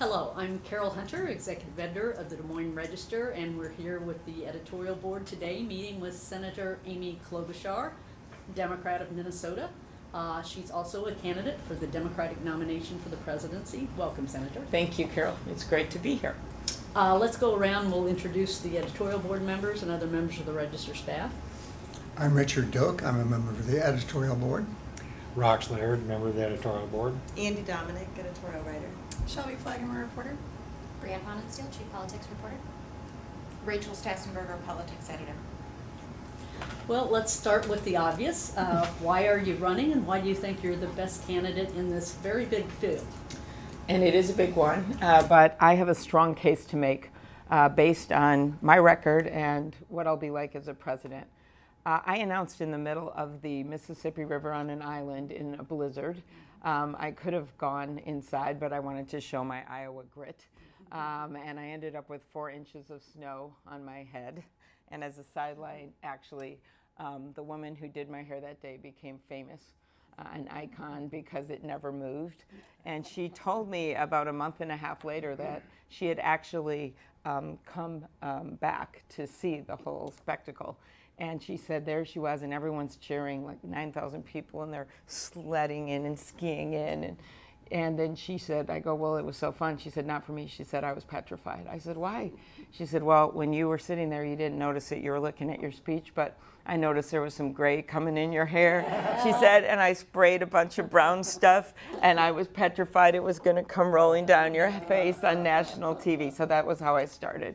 Hello, I'm Carol Hunter, Executive Editor of the Des Moines Register, and we're here with the editorial board today, meeting with Senator Amy Klobuchar, Democrat of Minnesota. She's also a candidate for the Democratic nomination for the presidency. Welcome, Senator. Thank you, Carol. It's great to be here. Let's go around. We'll introduce the editorial board members and other members of the Register staff. I'm Richard Doak. I'm a member of the editorial board. Rox Laird, member of the editorial board. Andy Dominic, editorial writer. Shelby Flaggemer, reporter. Brianne Fonensteel, Chief Politics Reporter. Rachel Stastenberger, Politics Editor. Well, let's start with the obvious. Why are you running, and why do you think you're the best candidate in this very big field? And it is a big one, but I have a strong case to make based on my record and what I'll be like as a president. I announced in the middle of the Mississippi River on an island in a blizzard. I could have gone inside, but I wanted to show my Iowa grit. And I ended up with 4 inches of snow on my head. And as a sideline, actually, the woman who did my hair that day became famous, an icon, because it never moved. And she told me about a month and a half later that she had actually come back to see the whole spectacle. And she said there she was, and everyone's cheering, like 9,000 people, and they're sledding in and skiing in. And then she said, I go, well, it was so fun. She said, not for me. She said, I was petrified. I said, why? She said, well, when you were sitting there, you didn't notice it. You were looking at your speech, but I noticed there was some gray coming in your hair. She said, and I sprayed a bunch of brown stuff, and I was petrified it was going to come rolling down your face on national TV. So that was how I started.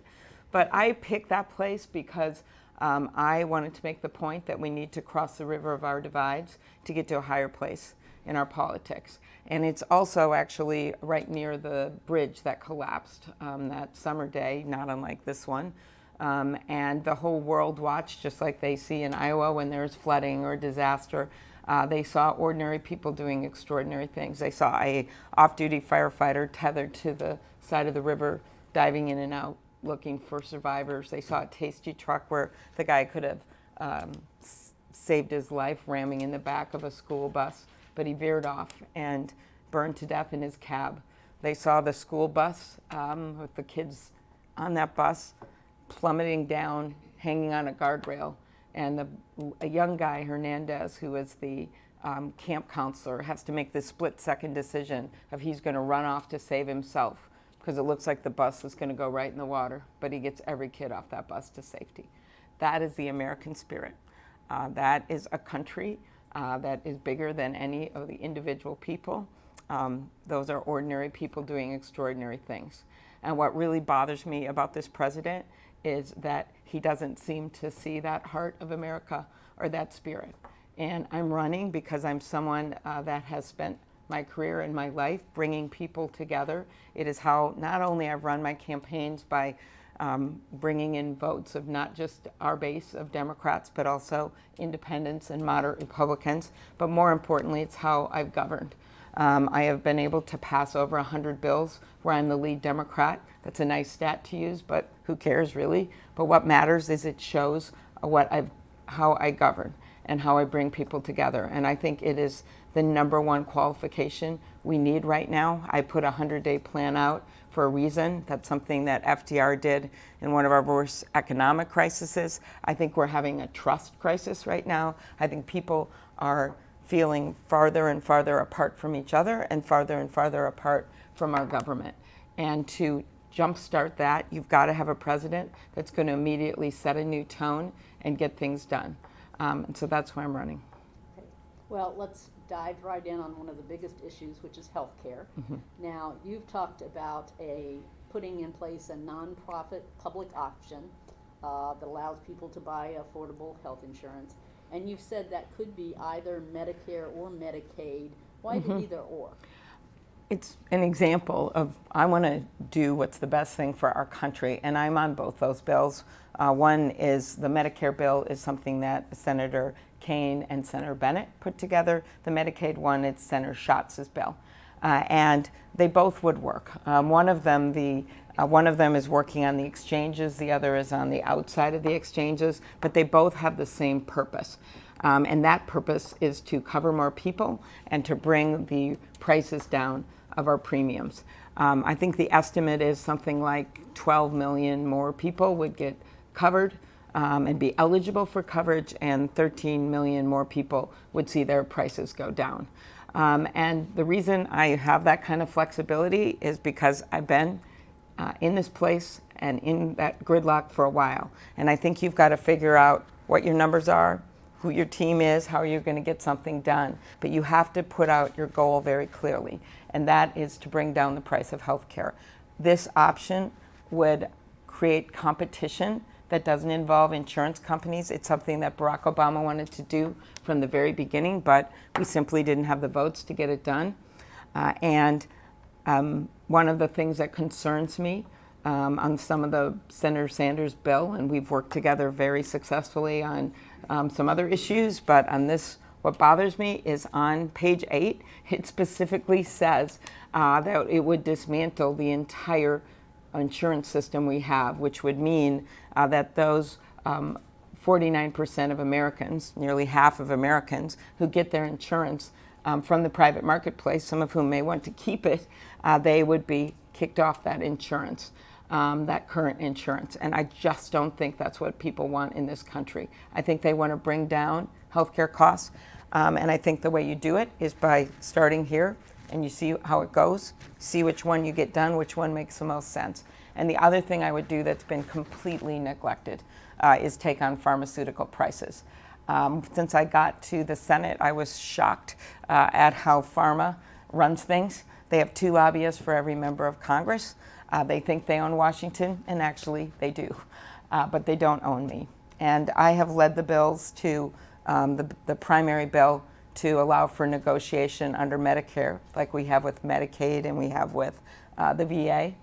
But I picked that place because I wanted to make the point that we need to cross the river of our divides to get to a higher place in our politics. And it's also actually right near the bridge that collapsed that summer day, not unlike this one. And the whole world watched, just like they see in Iowa when there's flooding or disaster. They saw ordinary people doing extraordinary things. They saw a off-duty firefighter tethered to the side of the river, diving in and out, looking for survivors. They saw a tasty truck where the guy could have saved his life ramming in the back of a school bus, but he veered off and burned to death in his cab. They saw the school bus with the kids on that bus plummeting down, hanging on a guardrail, and a young guy, Hernandez, who is the camp counselor, has to make this split-second decision of he's going to run off to save himself, because it looks like the bus is going to go right in the water, but he gets every kid off that bus to safety. That is the American spirit. That is a country that is bigger than any of the individual people. Those are ordinary people doing extraordinary things. And what really bothers me about this president is that he doesn't seem to see that heart of America or that spirit. And I'm running because I'm someone that has spent my career and my life bringing people together. It is how not only I've run my campaigns by bringing in votes of not just our base of Democrats, but also independents and moderate Republicans, but more importantly, it's how I've governed. I have been able to pass over 100 bills where I'm the lead Democrat. That's a nice stat to use, but who cares really? But what matters is it shows how I govern and how I bring people together. And I think it is the number one qualification we need right now. I put a 100-day plan out for a reason. That's something that FDR did in one of our worst economic crises. I think we're having a trust crisis right now. I think people are feeling farther and farther apart from each other and farther apart from our government. And to jumpstart that, you've got to have a president that's going to immediately set a new tone and get things done. And so that's why I'm running. Okay. Well, let's dive right in on one of the biggest issues, which is health care. Mm-hmm. Now, you've talked about putting in place a nonprofit public option that allows people to buy affordable health insurance. And you've said that could be either Medicare or Medicaid. Why the either or? It's an example of I want to do what's the best thing for our country, and I'm on both those bills. One is the Medicare bill is something that Senator Kaine and Senator Bennett put together. The Medicaid one, it's Senator Schatz's bill. And they both would work. One of them is working on the exchanges, the other is on the outside of the exchanges, but they both have the same purpose. And that purpose is to cover more people and to bring the prices down of our premiums. I think the estimate is something like 12 million more people would get covered and be eligible for coverage, and 13 million more people would see their prices go down. And the reason I have that kind of flexibility is because I've been in this place and in that gridlock for a while. And I think you've got to figure out what your numbers are, who your team is, how you're going to get something done. But you have to put out your goal very clearly, and that is to bring down the price of health care. This option would create competition that doesn't involve insurance companies. It's something that Barack Obama wanted to do from the very beginning, but we simply didn't have the votes to get it done. One of the things that concerns me on some of the Senator Sanders' bill, and we've worked together very successfully on some other issues, but on this, what bothers me is on page 8, it specifically says that it would dismantle the entire insurance system we have, which would mean that those 49% of Americans, nearly half of Americans, who get their insurance from the private marketplace, some of whom may want to keep it, they would be kicked off that insurance, that current insurance. And I just don't think that's what people want in this country. I think they want to bring down healthcare costs, and I think the way you do it is by starting here, and you see how it goes, see which one you get done, which one makes the most sense. And the other thing I would do that's been completely neglected is take on pharmaceutical prices. Since I got to the Senate, I was shocked at how pharma runs things. They have 2 lobbyists for every member of Congress. They think they own Washington, and actually they do, but they don't own me. And I have led the bills to the primary bill to allow for negotiation under Medicare, like we have with Medicaid and we have with the VA.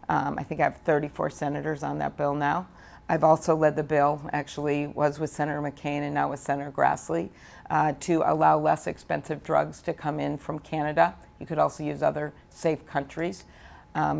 I think I have 34 senators on that bill now. I've also led the bill, actually was with Senator McCain and now with Senator Grassley, to allow less expensive drugs to come in from Canada. You could also use other safe countries,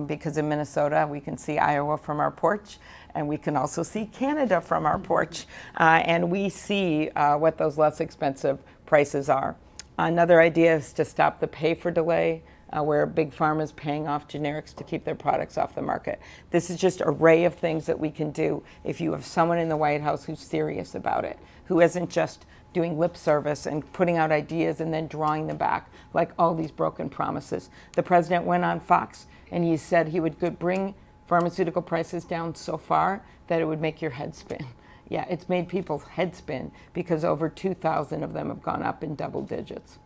because in Minnesota we can see Iowa from our porch, and we can also see Canada from our porch, and we see what those less expensive prices are. Another idea is to stop the pay for delay, where Big Pharma is paying off generics to keep their products off the market. This is just an array of things that we can do if you have someone in the White House who's serious about it, who isn't just doing lip service and putting out ideas and then drawing them back, like all these broken promises. The president went on Fox and he said he would bring pharmaceutical prices down so far that it would make your head spin. Yeah, it's made people's head spin because over 2,000 of them have gone up in double digits.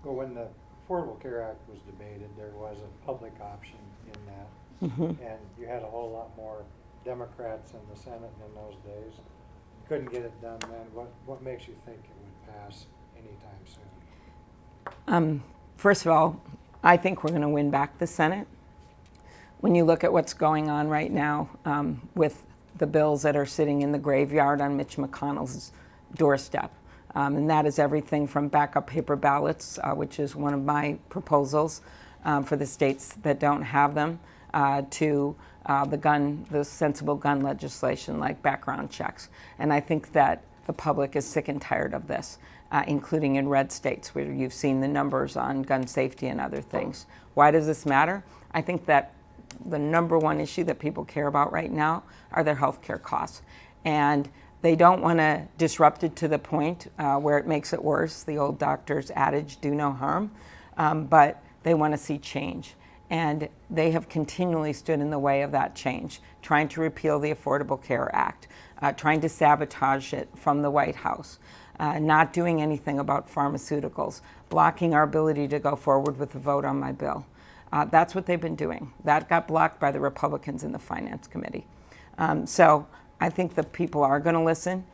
Well, when the Affordable Care Act was debated, there was a public option in that. And you had a whole lot more Democrats in the Senate in those days. You couldn't get it done then. What makes you think it would pass anytime soon? First of all, I think we're going to win back the Senate. When you look at what's going on right now with the bills that are sitting in the graveyard on Mitch McConnell's doorstep, and that is everything from backup paper ballots, which is one of my proposals for the states that don't have them, to the sensible gun legislation like background checks. And I think that the public is sick and tired of this, including in red states where you've seen the numbers on gun safety and other things. Why does this matter? I think that the number one issue that people care about right now are their health care costs. And they don't want to disrupt it to the point where it makes it worse. The old doctor's adage, do no harm. But they want to see change. And they have continually stood in the way of that change, trying to repeal the Affordable Care Act, trying to sabotage it from the White House, not doing anything about pharmaceuticals, blocking our ability to go forward with a vote on my bill. That's what they've been doing. That got blocked by the Republicans in the Finance Committee. So I think the people are going to listen.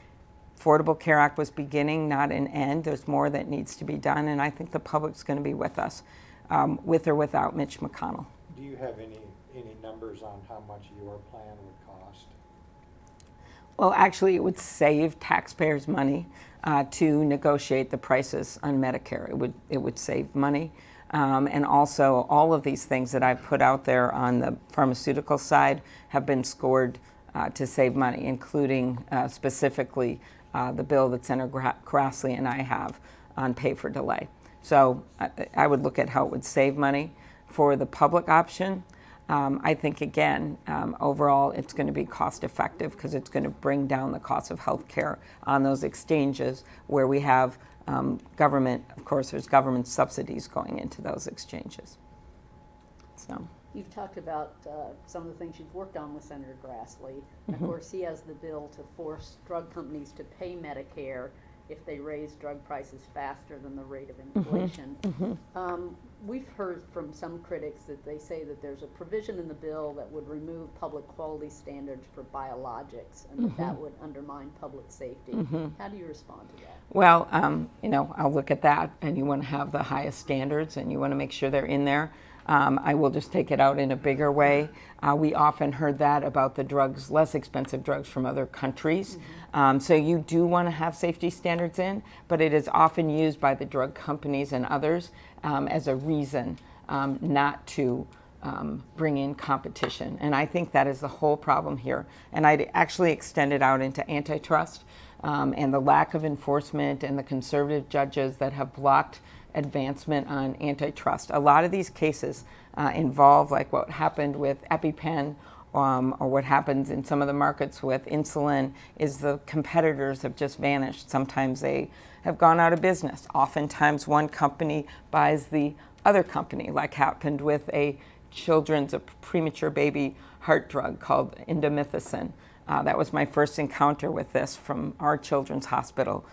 Affordable Care Act was beginning, not an end. There's more that needs to be done, and I think the public's going to be with us, with or without Mitch McConnell. Do you have any numbers on how much your plan would cost? Well, actually, it would save taxpayers money to negotiate the prices on Medicare. It would save money. And also, all of these things that I've put out there on the pharmaceutical side have been scored to save money, including specifically the bill that Senator Grassley and I have on pay for delay. So I would look at how it would save money. For the public option, I think, again, overall, it's going to be cost effective because it's going to bring down the cost of health care on those exchanges where we have government, of course, there's government subsidies going into those exchanges. So. You've talked about some of the things you've worked on with Senator Grassley. Of course, he has the bill to force drug companies to pay Medicare if they raise drug prices faster than the rate of inflation. We've heard from some critics that they say that there's a provision in the bill that would remove public quality standards for biologics and that would undermine public safety. How do you respond to that? Well, I'll look at that, and you want to have the highest standards and you want to make sure they're in there. I will just take it out in a bigger way. We often heard that about the drugs, less expensive drugs from other countries. So you do want to have safety standards in, but it is often used by the drug companies and others as a reason not to bring in competition. And I think that is the whole problem here. And I'd actually extend it out into antitrust and the lack of enforcement and the conservative judges that have blocked advancement on antitrust. A lot of these cases involve like what happened with EpiPen or what happens in some of the markets with insulin is the competitors have just vanished. Sometimes they have gone out of business. Oftentimes one company buys the other company, like happened with a premature baby heart drug called indomethacin. That was my first encounter with this from our children's hospital.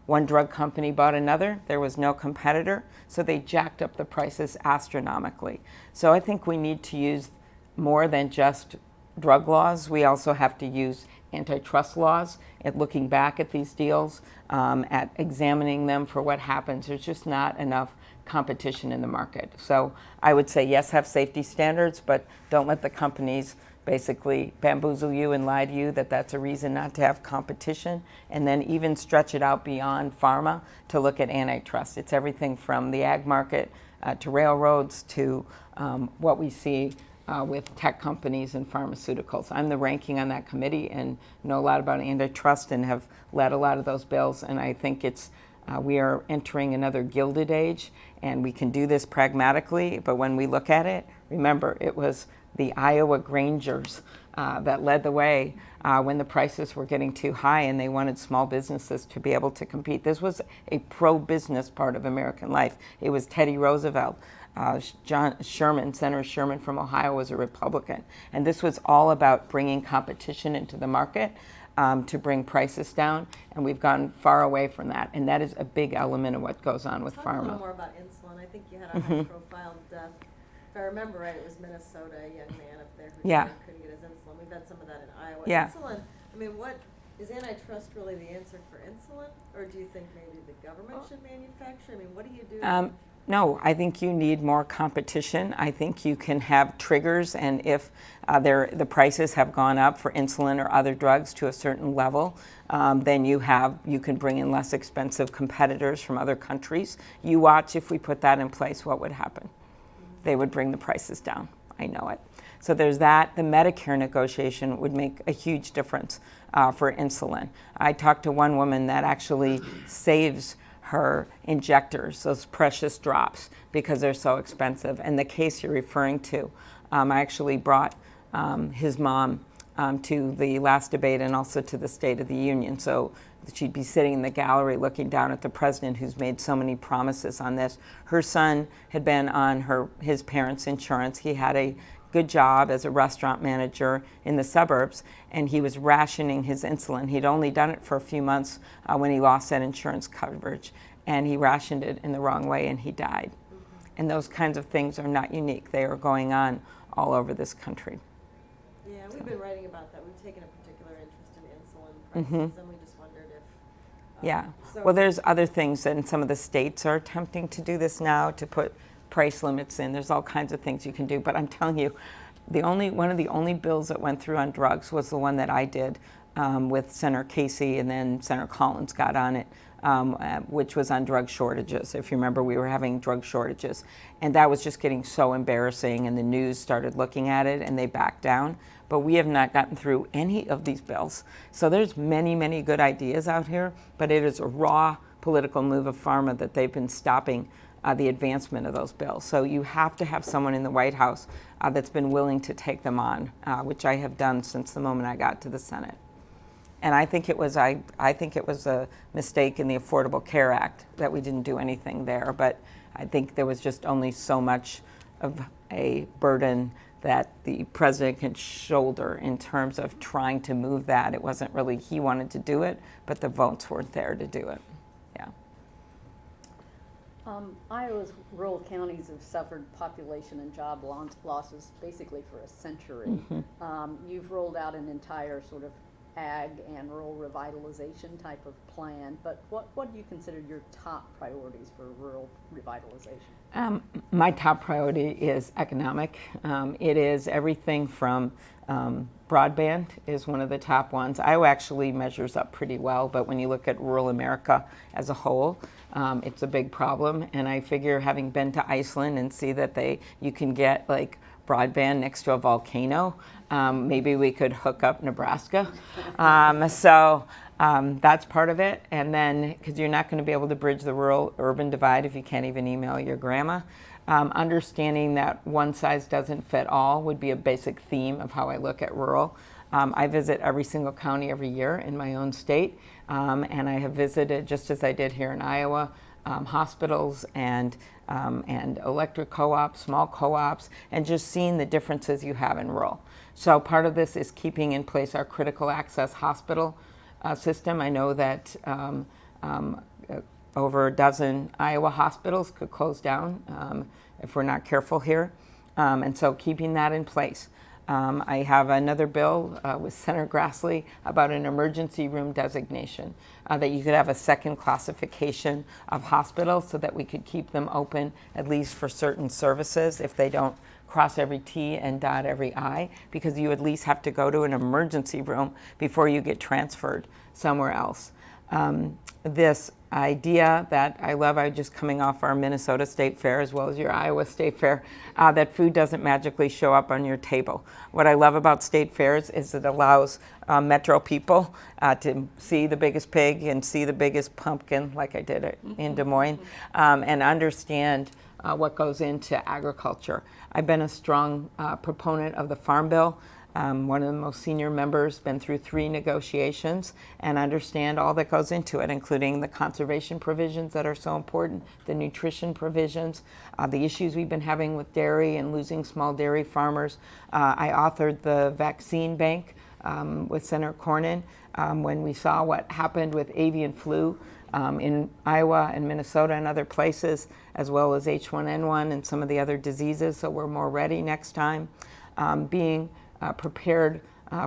One drug company bought another. There was no competitor, so they jacked up the prices astronomically. So I think we need to use more than just drug laws. We also have to use antitrust laws at looking back at these deals, at examining them for what happens. There's just not enough competition in the market. So I would say, yes, have safety standards, but don't let the companies basically bamboozle you and lie to you that that's a reason not to have competition, and then even stretch it out beyond pharma to look at antitrust. It's everything from the ag market to railroads to what we see with tech companies and pharmaceuticals. I'm the ranking on that committee and know a lot about antitrust and have led a lot of those bills, and I think we are entering another gilded age, and we can do this pragmatically, but when we look at it, remember, it was the Iowa Grangers that led the way when the prices were getting too high and they wanted small businesses to be able to compete. This was a pro-business part of American life. It was Teddy Roosevelt. Senator Sherman from Ohio was a Republican. And this was all about bringing competition into the market to bring prices down. And we've gone far away from that. And that is a big element of what goes on with Talk a little pharma. more about insulin. I think you had a high-profile death. If I remember right, it was Minnesota, a young man up there who couldn't get his insulin. We've had some of that in Iowa. Yeah. Insulin, I mean, is antitrust really the answer for insulin? Or do you think maybe the government should manufacture? I mean, what do you do? No, I think you need more competition. I think you can have triggers, and if the prices have gone up for insulin or other drugs to a certain level, then you can bring in less expensive competitors from other countries. You watch if we put that in place, what would happen? They would bring the prices down. I know it. So there's that. The Medicare negotiation would make a huge difference for insulin. I talked to one woman that actually saves her injectors, those precious drops, because they're so expensive. And the case you're referring to, I actually brought his mom to the last debate and also to the State of the Union. So she'd be sitting in the gallery looking down at the president who's made so many promises on this. Her son had been on his parents' insurance. He had a good job as a restaurant manager in the suburbs, and he was rationing his insulin. He'd only done it for a few months when he lost that insurance coverage, and he rationed it in the wrong way, and he died. And those kinds of things are not unique. They are going on all over this country. Yeah, we've been writing about that. We've taken a particular interest in insulin prices, and we just wondered if... Yeah. Well, there's other things, and some of the states are attempting to do this now, to put price limits in. There's all kinds of things you can do, but I'm telling you, one of the only bills that went through on drugs was the one that I did with Senator Casey, and then Senator Collins got on it, which was on drug shortages. If you remember, we were having drug shortages, and that was just getting so embarrassing, and the news started looking at it, and they backed down. But we have not gotten through any of these bills. So there's many, many good ideas out here, but it is a raw political move of pharma that they've been stopping the advancement of those bills. So you have to have someone in the White House that's been willing to take them on, which I have done since the moment I got to the Senate. And I think it was a mistake in the Affordable Care Act that we didn't do anything there. But I think there was just only so much of a burden that the president can shoulder in terms of trying to move that. It wasn't really he wanted to do it, but the votes weren't there to do it. Yeah. Iowa's rural counties have suffered population and job losses basically for a century. You've rolled out an entire sort of ag and rural revitalization type of plan, but what do you consider your top priorities for rural revitalization? My top priority is economic. It is everything from broadband is one of the top ones. Iowa actually measures up pretty well, but when you look at rural America as a whole, it's a big problem. And I figure, having been to Iceland and see that you can get like broadband next to a volcano, maybe we could hook up Nebraska. So that's part of it. And then, because you're not going to be able to bridge the rural-urban divide if you can't even email your grandma. Understanding that one size doesn't fit all would be a basic theme of how I look at rural. I visit every single county every year in my own state, and I have visited, just as I did here in Iowa, hospitals and electric co-ops, small co-ops, and just seeing the differences you have in rural. So part of this is keeping in place our critical access hospital system. I know that over a dozen Iowa hospitals could close down if we're not careful here. And so keeping that in place. I have another bill with Senator Grassley about an emergency room designation, that you could have a second classification of hospitals so that we could keep them open at least for certain services if they don't cross every T and dot every I, because you at least have to go to an emergency room before you get transferred somewhere else. This idea that I love, I'm just coming off our Minnesota State Fair as well as your Iowa State Fair, that food doesn't magically show up on your table. What I love about state fairs is it allows metro people to see the biggest pig and see the biggest pumpkin, like I did it in Des Moines, and understand what goes into agriculture. I've been a strong proponent of the Farm Bill. One of the most senior members, been through 3 negotiations, and understand all that goes into it, including the conservation provisions that are so important, the nutrition provisions, the issues we've been having with dairy and losing small dairy farmers. I authored the vaccine bank with Senator Cornyn when we saw what happened with avian flu in Iowa and Minnesota and other places, as well as H1N1 and some of the other diseases, so we're more ready next time. Being prepared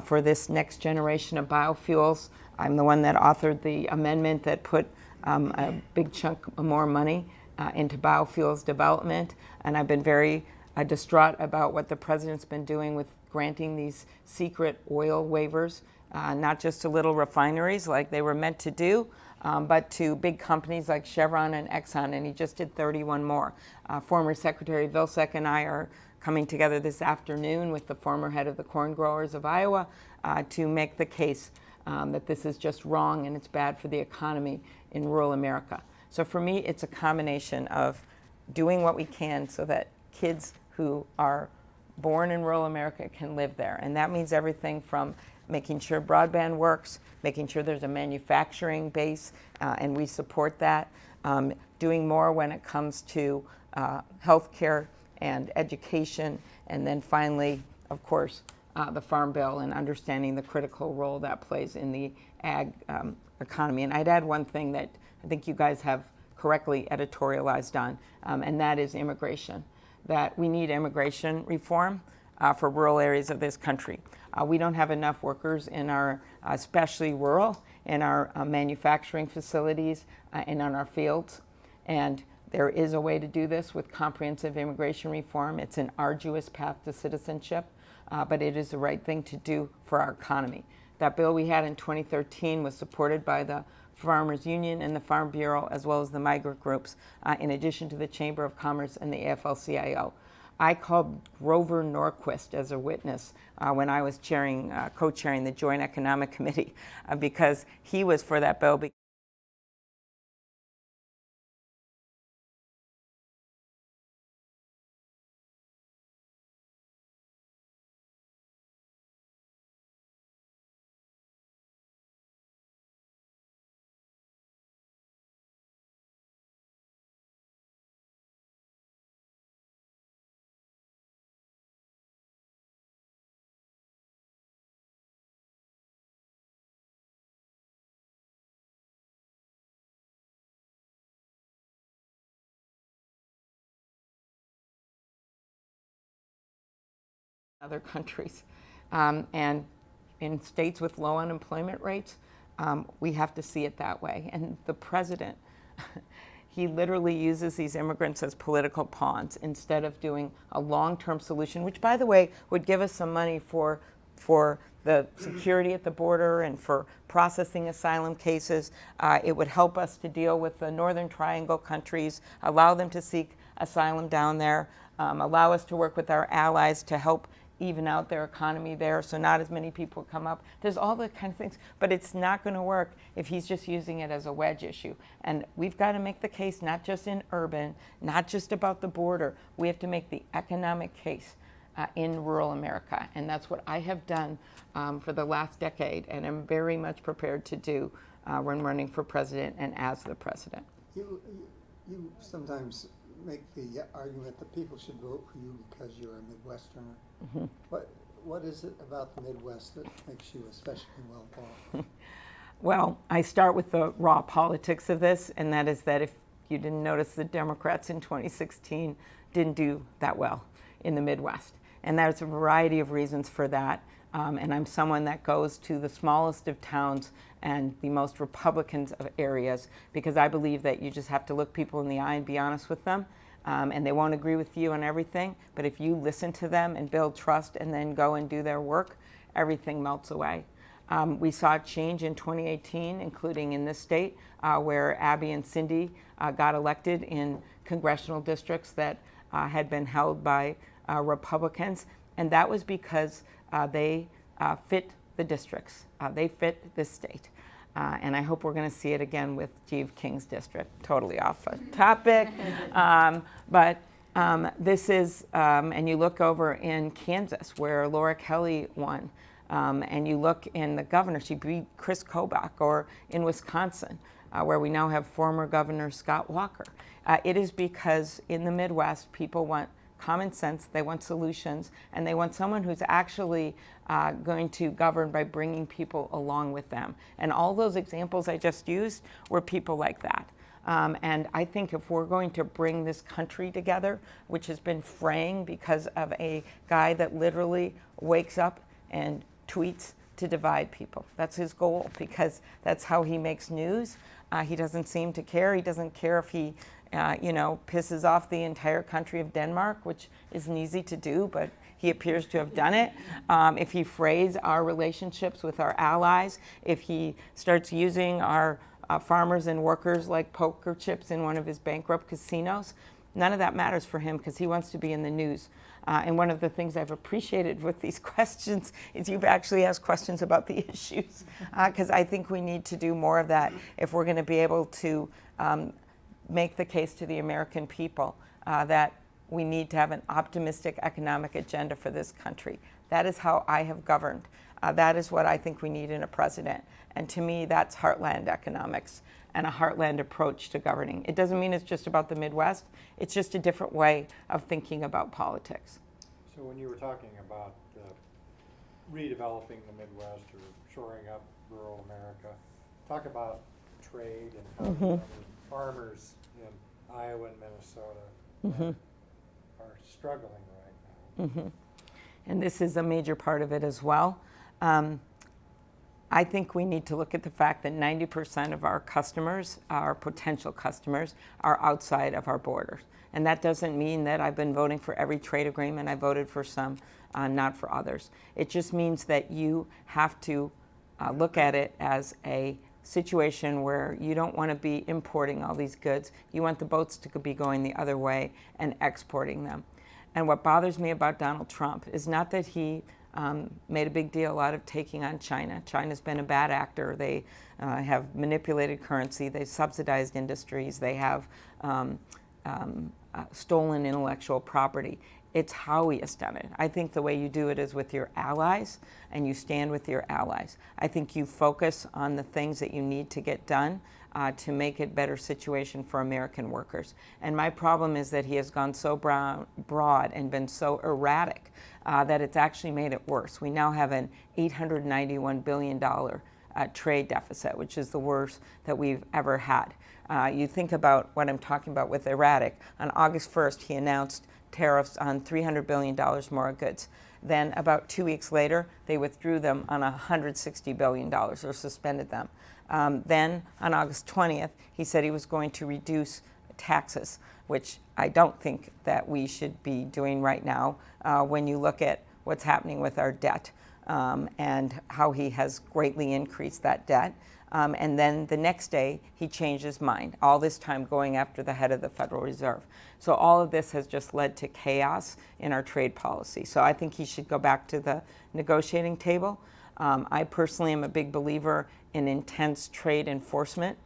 for this next generation of biofuels. I'm the one that authored the amendment that put a big chunk more money into biofuels development, and I've been very distraught about what the president's been doing with granting these secret oil waivers, not just to little refineries like they were meant to do, but to big companies like Chevron and Exxon, and he just did 31 more. Former Secretary Vilsack and I are coming together this afternoon with the former head of the corn growers of Iowa to make the case that this is just wrong and it's bad for the economy in rural America. So for me, it's a combination of doing what we can so that kids who are born in rural America can live there. And that means everything from making sure broadband works, making sure there's a manufacturing base, and we support that, doing more when it comes to healthcare and education, and then finally, of course, the Farm Bill and understanding the critical role that plays in the ag economy. And I'd add one thing that I think you guys have correctly editorialized on, and that is immigration. That we need immigration reform for rural areas of this country. We don't have enough workers in our, especially rural, in our manufacturing facilities and on our fields. And there is a way to do this with comprehensive immigration reform. It's an arduous path to citizenship, but it is the right thing to do for our economy. That bill we had in 2013 was supported by the Farmers Union and the Farm Bureau, as well as the migrant groups, in addition to the Chamber of Commerce and the AFL-CIO. I called Grover Norquist as a witness when I was co-chairing the Joint Economic Committee because he was for that bill. other countries. And in states with low unemployment rates, we have to see it that way. And the president, he literally uses these immigrants as political pawns instead of doing a long-term solution, which, by the way, would give us some money for the security at the border and for processing asylum cases. It would help us to deal with the Northern Triangle countries, allow them to seek asylum down there, allow us to work with our allies to help even out their economy there so not as many people come up. There's all the kind of things, but it's not going to work if he's just using it as a wedge issue. And we've got to make the case not just in urban, not just about the border. We have to make the economic case in rural America. And that's what I have done for the last decade, and I'm very much prepared to do when running for president and as the president. You sometimes make the argument that people should vote for you because you're a Midwesterner. Mm-hmm. What is it about the Midwest that makes you especially well qualified? Well, I start with the raw politics of this, and that is that if you didn't notice, the Democrats in 2016 didn't do that well in the Midwest. And there's a variety of reasons for that. And I'm someone that goes to the smallest of towns and the most Republican of areas because I believe that you just have to look people in the eye and be honest with them. And they won't agree with you on everything, but if you listen to them and build trust and then go and do their work, everything melts away. We saw a change in 2018, including in this state, where Abby and Cindy got elected in congressional districts that had been held by Republicans, and that was because they fit the districts. They fit this state. And I hope we're going to see it again with Steve King's district. Totally off topic. But this is, and you look over in Kansas where Laura Kelly won, and you look in the governor, she beat Chris Kobach, or in Wisconsin, where we now have former Governor Scott Walker. It is because in the Midwest, people want common sense, they want solutions, and they want someone who's actually going to govern by bringing people along with them. And all those examples I just used were people like that. And I think if we're going to bring this country together, which has been fraying because of a guy that literally wakes up and tweets to divide people. That's his goal, because that's how he makes news. He doesn't seem to care. He doesn't care if he pisses off the entire country of Denmark, which isn't easy to do, but he appears to have done it. If he frays our relationships with our allies, if he starts using our farmers and workers like poker chips in one of his bankrupt casinos, none of that matters for him because he wants to be in the news. And one of the things I've appreciated with these questions is you've actually asked questions about the issues, because I think we need to do more of that if we're going to be able to make the case to the American people that we need to have an optimistic economic agenda for this country. That is how I have governed. That is what I think we need in a president. And to me, that's heartland economics and a heartland approach to governing. It doesn't mean it's just about the Midwest. It's just a different way of thinking about politics. So when you were talking about redeveloping the Midwest or shoring up rural America, talk about trade and how farmers in Iowa and Minnesota are struggling right now. And this is a major part of it as well. I think we need to look at the fact that 90% of our customers, our potential customers, are outside of our borders. And that doesn't mean that I've been voting for every trade agreement. I voted for some, not for others. It just means that you have to look at it as a situation where you don't want to be importing all these goods. You want the boats to be going the other way and exporting them. And what bothers me about Donald Trump is not that he made a big deal out of taking on China. China's been a bad actor. They have manipulated currency. They've subsidized industries. They have stolen intellectual property. It's how he has done it. I think the way you do it is with your allies, and you stand with your allies. I think you focus on the things that you need to get done to make it a better situation for American workers. And my problem is that he has gone so broad and been so erratic that it's actually made it worse. We now have an $891 billion trade deficit, which is the worst that we've ever had. You think about what I'm talking about with erratic. On August 1st, he announced tariffs on $300 billion more of goods. Then about 2 weeks later, they withdrew them on $160 billion, or suspended them. Then on August 20th, he said he was going to reduce taxes, which I don't think that we should be doing right now when you look at what's happening with our debt and how he has greatly increased that debt. And then the next day, he changed his mind, all this time going after the head of the Federal Reserve. So all of this has just led to chaos in our trade policy. So I think he should go back to the negotiating table. I personally am a big believer in intense trade enforcement.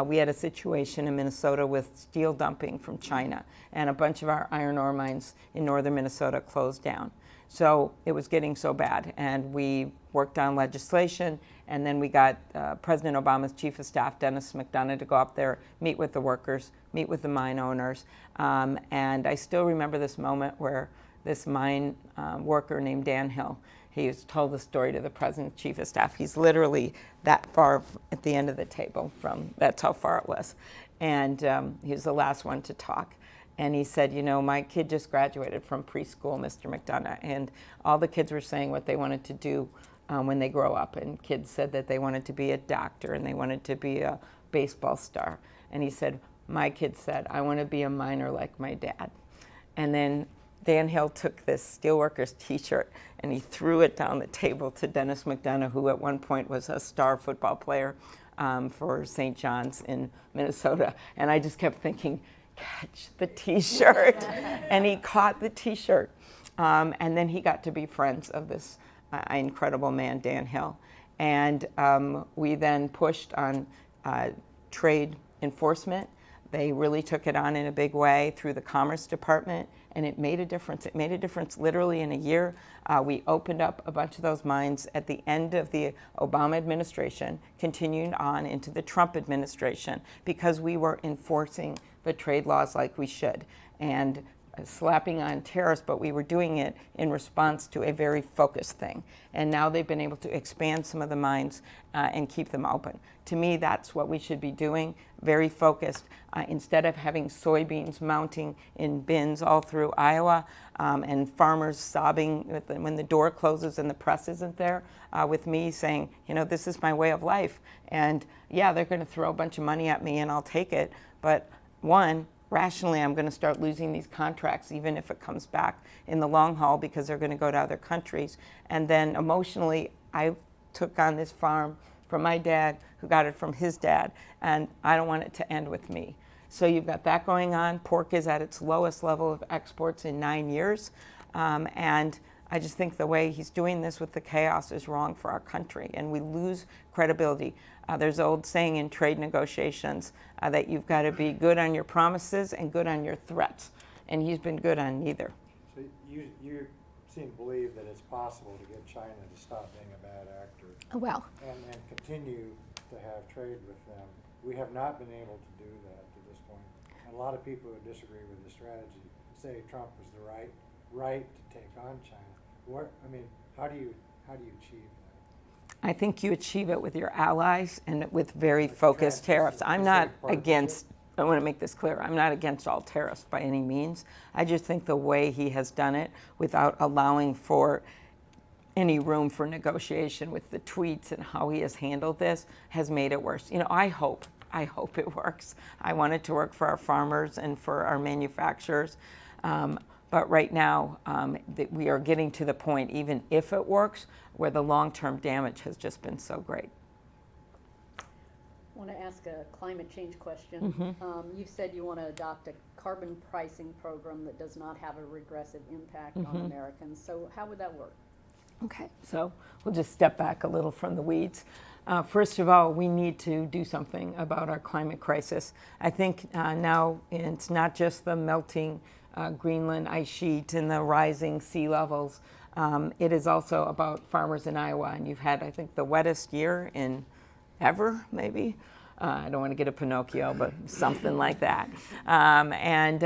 We had a situation in Minnesota with steel dumping from China, and a bunch of our iron ore mines in northern Minnesota closed down. So it was getting so bad, and we worked on legislation, and then we got President Obama's chief of staff, Dennis McDonough, to go up there, meet with the workers, meet with the mine owners. And I still remember this moment where this mine worker named Dan Hill, he has told the story to the president's chief of staff. He's literally that far at the end of the table from, that's how far it was. And he was the last one to talk. And he said, you know, my kid just graduated from preschool, Mr. McDonough, and all the kids were saying what they wanted to do when they grow up. And kids said that they wanted to be a doctor and they wanted to be a baseball star. And he said, my kid said, I want to be a miner like my dad. And then Dan Hill took this steelworkers t-shirt and he threw it down the table to Dennis McDonough, who at one point was a star football player for St. John's in Minnesota. And I just kept thinking, catch the t-shirt. And he caught the t-shirt. And then he got to be friends of this incredible man, Dan Hill. And we then pushed on trade enforcement. They really took it on in a big way through the Commerce Department, and it made a difference. It made a difference literally in a year. We opened up a bunch of those mines at the end of the Obama administration, continuing on into the Trump administration, because we were enforcing the trade laws like we should, and slapping on tariffs, but we were doing it in response to a very focused thing. And now they've been able to expand some of the mines and keep them open. To me, that's what we should be doing, very focused. Instead of having soybeans mounting in bins all through Iowa and farmers sobbing when the door closes and the press isn't there, with me saying, you know, this is my way of life. And yeah, they're going to throw a bunch of money at me and I'll take it. But one, rationally, I'm going to start losing these contracts, even if it comes back in the long haul, because they're going to go to other countries. And then emotionally, I took on this farm from my dad, who got it from his dad, and I don't want it to end with me. So you've got that going on. Pork is at its lowest level of exports in 9 years. And I just think the way he's doing this with the chaos is wrong for our country, and we lose credibility. There's an old saying in trade negotiations that you've got to be good on your promises and good on your threats, and he's been good on neither. So you seem to believe that it's possible to get China to stop being a bad actor Well, and continue to have trade with them. We have not been able to do that to this point. And a lot of people who disagree with the strategy say Trump was the right to take on China. How do you achieve that? I think you achieve it with your allies and with very focused tariffs. I'm not against, I want to make this clear, I'm not against all tariffs by any means. I just think the way he has done it without allowing for any room for negotiation with the tweets and how he has handled this has made it worse. You know, I hope it works. I want it to work for our farmers and for our manufacturers. But right now, we are getting to the point, even if it works, where the long-term damage has just been so great. I want to ask a climate change question. You've said you want to adopt a carbon pricing program that does not have a regressive impact on Americans. So how would that work? Okay, so we'll just step back a little from the weeds. First of all, we need to do something about our climate crisis. I think now it's not just the melting Greenland ice sheet and the rising sea levels. It is also about farmers in Iowa, and you've had, I think, the wettest year in ever, maybe. I don't want to get a Pinocchio, but something like that. And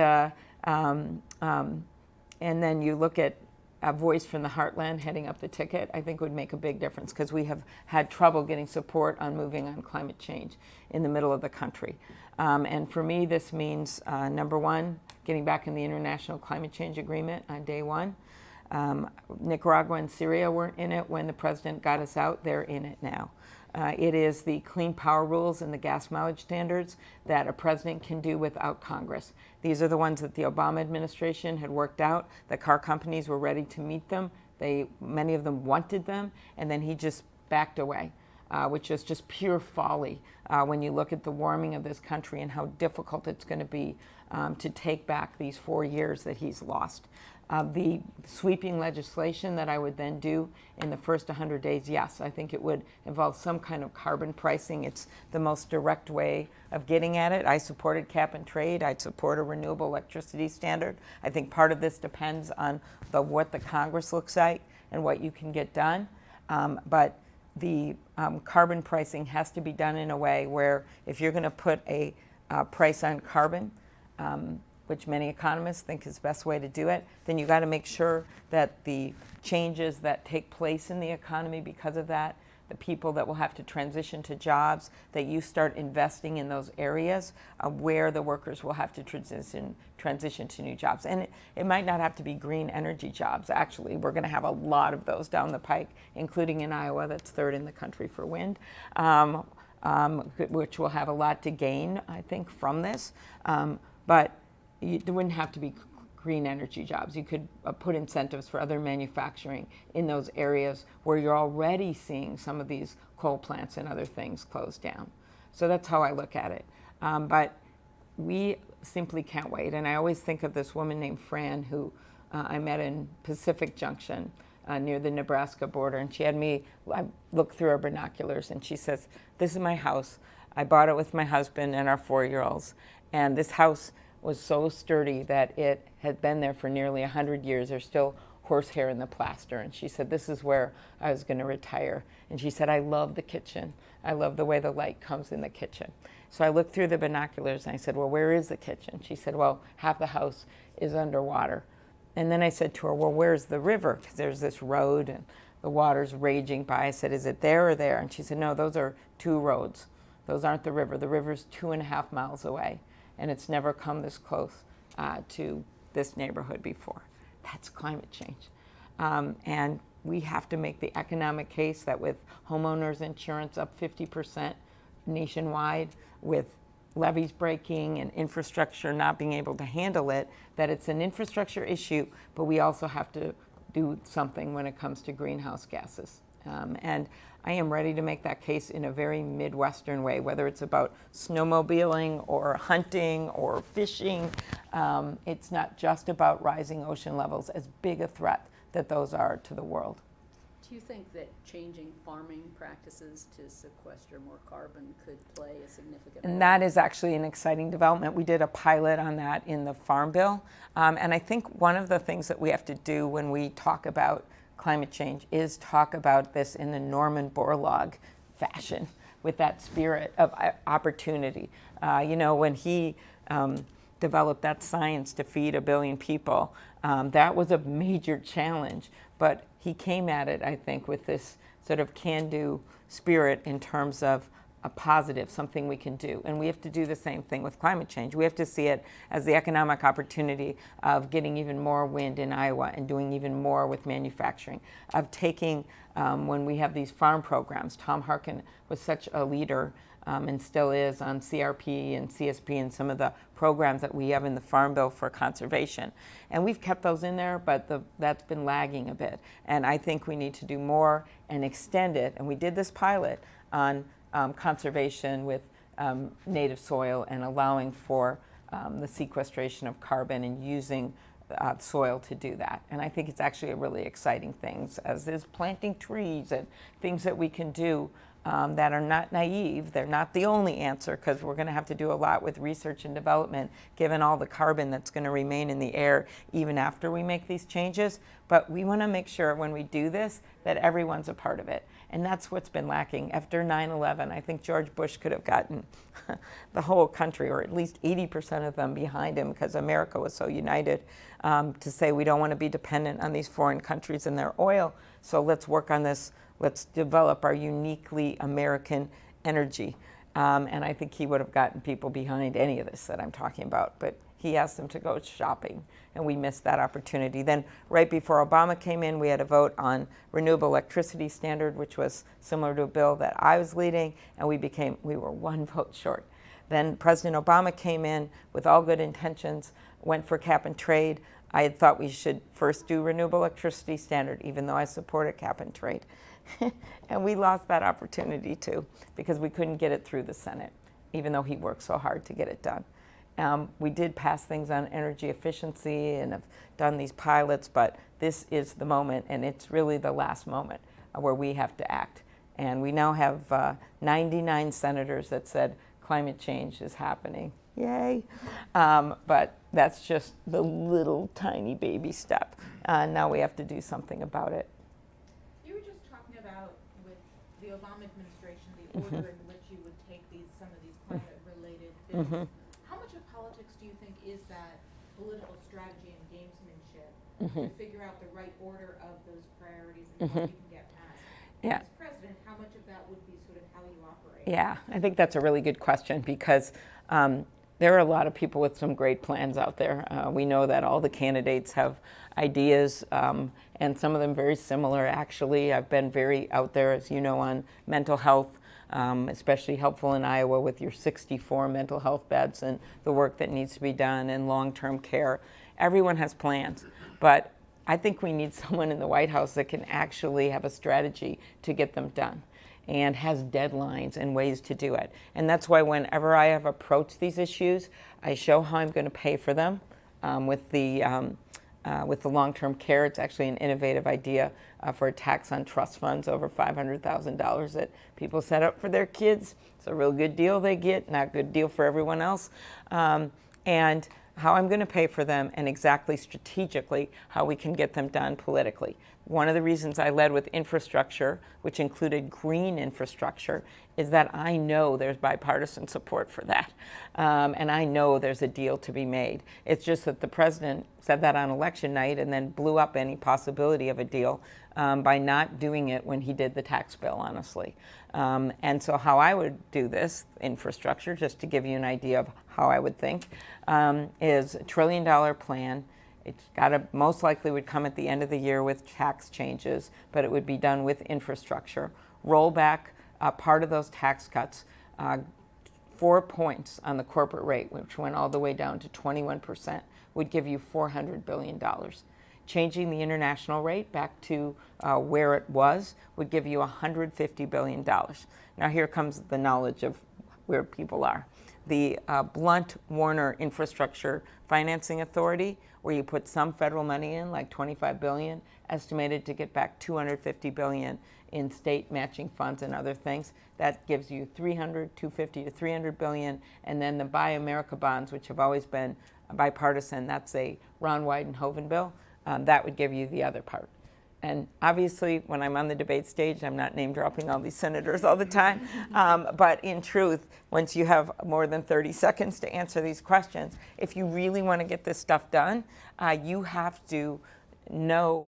then you look at a voice from the heartland heading up the ticket, I think would make a big difference, because we have had trouble getting support on moving on climate change in the middle of the country. And for me, this means, number one, getting back in the International Climate Change Agreement on day one. Nicaragua and Syria weren't in it when the president got us out. They're in it now. It is the clean power rules and the gas mileage standards that a president can do without Congress. These are the ones that the Obama administration had worked out. The car companies were ready to meet them. Many of them wanted them, and then he just backed away, which is just pure folly when you look at the warming of this country and how difficult it's going to be to take back these 4 years that he's lost. The sweeping legislation that I would then do in the first 100 days, yes, I think it would involve some kind of carbon pricing. It's the most direct way of getting at it. I supported cap and trade. I'd support a renewable electricity standard. I think part of this depends on what the Congress looks like and what you can get done. But the carbon pricing has to be done in a way where if you're going to put a price on carbon, which many economists think is the best way to do it, then you got to make sure that the changes that take place in the economy because of that, the people that will have to transition to jobs, that you start investing in those areas where the workers will have to transition to new jobs. And it might not have to be green energy jobs. Actually, we're going to have a lot of those down the pike, including in Iowa, that's third in the country for wind, which will have a lot to gain, I think, from this. But there wouldn't have to be green energy jobs. You could put incentives for other manufacturing in those areas where you're already seeing some of these coal plants and other things close down. So that's how I look at it. But we simply can't wait. And I always think of this woman named Fran who I met in Pacific Junction near the Nebraska border. And she had me look through her binoculars and she says, "This is my house. I bought it with my husband and our 4-year-olds. And this house was so sturdy that it had been there for nearly 100 years. There's still horsehair in the plaster." And she said, "This is where I was going to retire." And she said, "I love the kitchen. I love the way the light comes in the kitchen." So I looked through the binoculars and I said, "Well, where is the kitchen?" She said, "Well, half the house is underwater." And then I said to her, "Well, where's the river?" Because there's this road and the water's raging by. I said, "Is it there or there?" And she said, "No, those are two roads. Those aren't the river. The river's 2.5 miles away. And it's never come this close to this neighborhood before." That's climate change. And we have to make the economic case that with homeowners insurance up 50% nationwide, with levees breaking and infrastructure not being able to handle it, that it's an infrastructure issue, but we also have to do something when it comes to greenhouse gases. And I am ready to make that case in a very Midwestern way, whether it's about snowmobiling or hunting or fishing. It's not just about rising ocean levels, as big a threat that those are to the world. Do you think that changing farming practices to sequester more carbon could play a significant role? And that is actually an exciting development. We did a pilot on that in the Farm Bill. And I think one of the things that we have to do when we talk about climate change is talk about this in the Norman Borlaug fashion, with that spirit of opportunity. When he developed that science to feed 1 billion people, that was a major challenge. But he came at it, I think, with this sort of can-do spirit in terms of a positive, something we can do. And we have to do the same thing with climate change. We have to see it as the economic opportunity of getting even more wind in Iowa and doing even more with manufacturing, of taking, when we have these farm programs. Tom Harkin was such a leader and still is on CRP and CSP and some of the programs that we have in the Farm Bill for conservation. And we've kept those in there, but that's been lagging a bit. And I think we need to do more and extend it. And we did this pilot on conservation with native soil and allowing for the sequestration of carbon and using soil to do that. And I think it's actually a really exciting thing, as is planting trees and things that we can do that are not naive. They're not the only answer, because we're going to have to do a lot with research and development, given all the carbon that's going to remain in the air even after we make these changes. But we want to make sure when we do this that everyone's a part of it. And that's what's been lacking. After 9/11, I think George Bush could have gotten the whole country, or at least 80% of them, behind him, because America was so united, to say we don't want to be dependent on these foreign countries and their oil. So let's work on this. Let's develop our uniquely American energy. And I think he would have gotten people behind any of this that I'm talking about. But he asked them to go shopping, and we missed that opportunity. Then right before Obama came in, we had a vote on renewable electricity standard, which was similar to a bill that I was leading, and we were one vote short. Then President Obama came in with all good intentions, went for cap and trade. I had thought we should first do renewable electricity standard, even though I supported cap and trade. And we lost that opportunity too, because we couldn't get it through the Senate, even though he worked so hard to get it done. We did pass things on energy efficiency and have done these pilots, but this is the moment, and it's really the last moment where we have to act. And we now have 99 senators that said climate change is happening. Yay! But that's just the little tiny baby step. Now we have to do something about it. You were just talking about with the Obama administration, the order in which you would take some of these climate-related bills. How much of politics do you think is that political strategy and gamesmanship to figure out the right order of those priorities and what you can get passed? Yeah. As president, how much of that would be sort of how you operate? Yeah, I think that's a really good question because there are a lot of people with some great plans out there. We know that all the candidates have ideas, and some of them very similar, actually. I've been very out there, as you know, on mental health, especially helpful in Iowa with your 64 mental health beds and the work that needs to be done and long-term care. Everyone has plans, but I think we need someone in the White House that can actually have a strategy to get them done and has deadlines and ways to do it. And that's why whenever I have approached these issues, I show how I'm going to pay for them. With the long-term care, it's actually an innovative idea for a tax on trust funds over $500,000 that people set up for their kids. It's a real good deal they get, not a good deal for everyone else. And how I'm going to pay for them and exactly strategically how we can get them done politically. One of the reasons I led with infrastructure, which included green infrastructure, is that I know there's bipartisan support for that. And I know there's a deal to be made. It's just that the president said that on election night and then blew up any possibility of a deal by not doing it when he did the tax bill, honestly. And so how I would do this infrastructure, just to give you an idea of how I would think, is $1 trillion plan. It's got to most likely would come at the end of the year with tax changes, but it would be done with infrastructure. Roll back part of those tax cuts, 4 points on the corporate rate, which went all the way down to 21%, would give you $400 billion. Changing the international rate back to where it was would give you $150 billion. Now here comes the knowledge of where people are. The Blunt-Warner Infrastructure Financing Authority, where you put some federal money in, like $25 billion, estimated to get back $250 billion in state matching funds and other things. That gives you $250 to $300 billion. And then the Buy America bonds, which have always been bipartisan, that's a Ron Wyden Hoeven bill. That would give you the other part. And obviously, when I'm on the debate stage, I'm not name dropping all these senators all the time. But in truth, once you have more than 30 seconds to answer these questions, if you really want to get this stuff done, you have to know.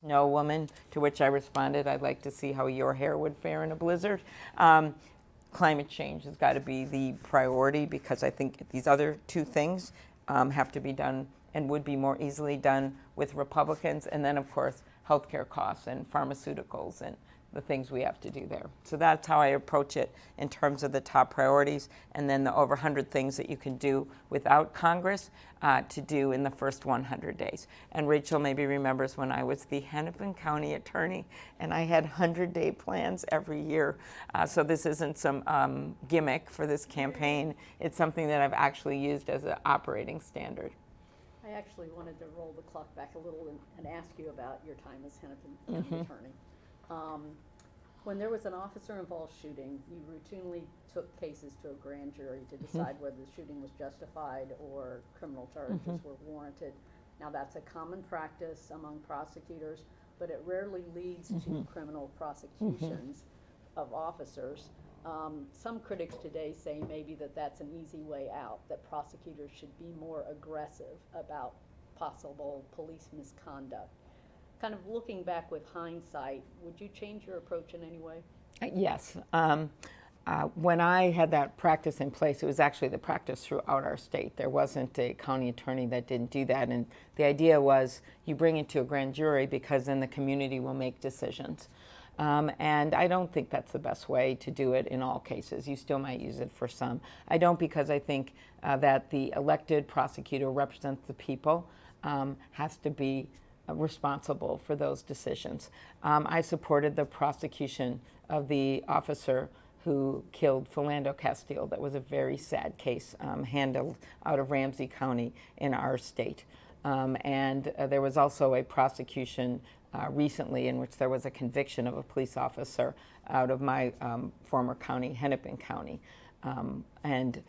No, woman, to which I responded, I'd like to see how your hair would fare in a blizzard. Climate change has got to be the priority because I think these other two things have to be done and would be more easily done with Republicans. And then, of course, healthcare costs and pharmaceuticals and the things we have to do there. So that's how I approach it in terms of the top priorities, and then the over 100 things that you can do without Congress to do in the first 100 days. And Rachel maybe remembers when I was the Hennepin County attorney, and I had 100-day plans every year. So this isn't some gimmick for this campaign. It's something that I've actually used as an operating standard. I actually wanted to roll the clock back a little and ask you about your time as Hennepin County attorney. When there was an officer-involved shooting, you routinely took cases to a grand jury to decide whether the shooting was justified or criminal charges were warranted. Now, that's a common practice among prosecutors, but it rarely leads to criminal prosecutions of officers. Some critics today say maybe that's an easy way out, that prosecutors should be more aggressive about possible police misconduct. Kind of looking back with hindsight, would you change your approach in any way? Yes. When I had that practice in place, it was actually the practice throughout our state. There wasn't a county attorney that didn't do that. And the idea was you bring it to a grand jury because then the community will make decisions. And I don't think that's the best way to do it in all cases. You still might use it for some. I don't, because I think that the elected prosecutor represents the people, has to be responsible for those decisions. I supported the prosecution of the officer who killed Philando Castile. That was a very sad case handled out of Ramsey County in our state. And there was also a prosecution recently in which there was a conviction of a police officer out of my former county, Hennepin County. And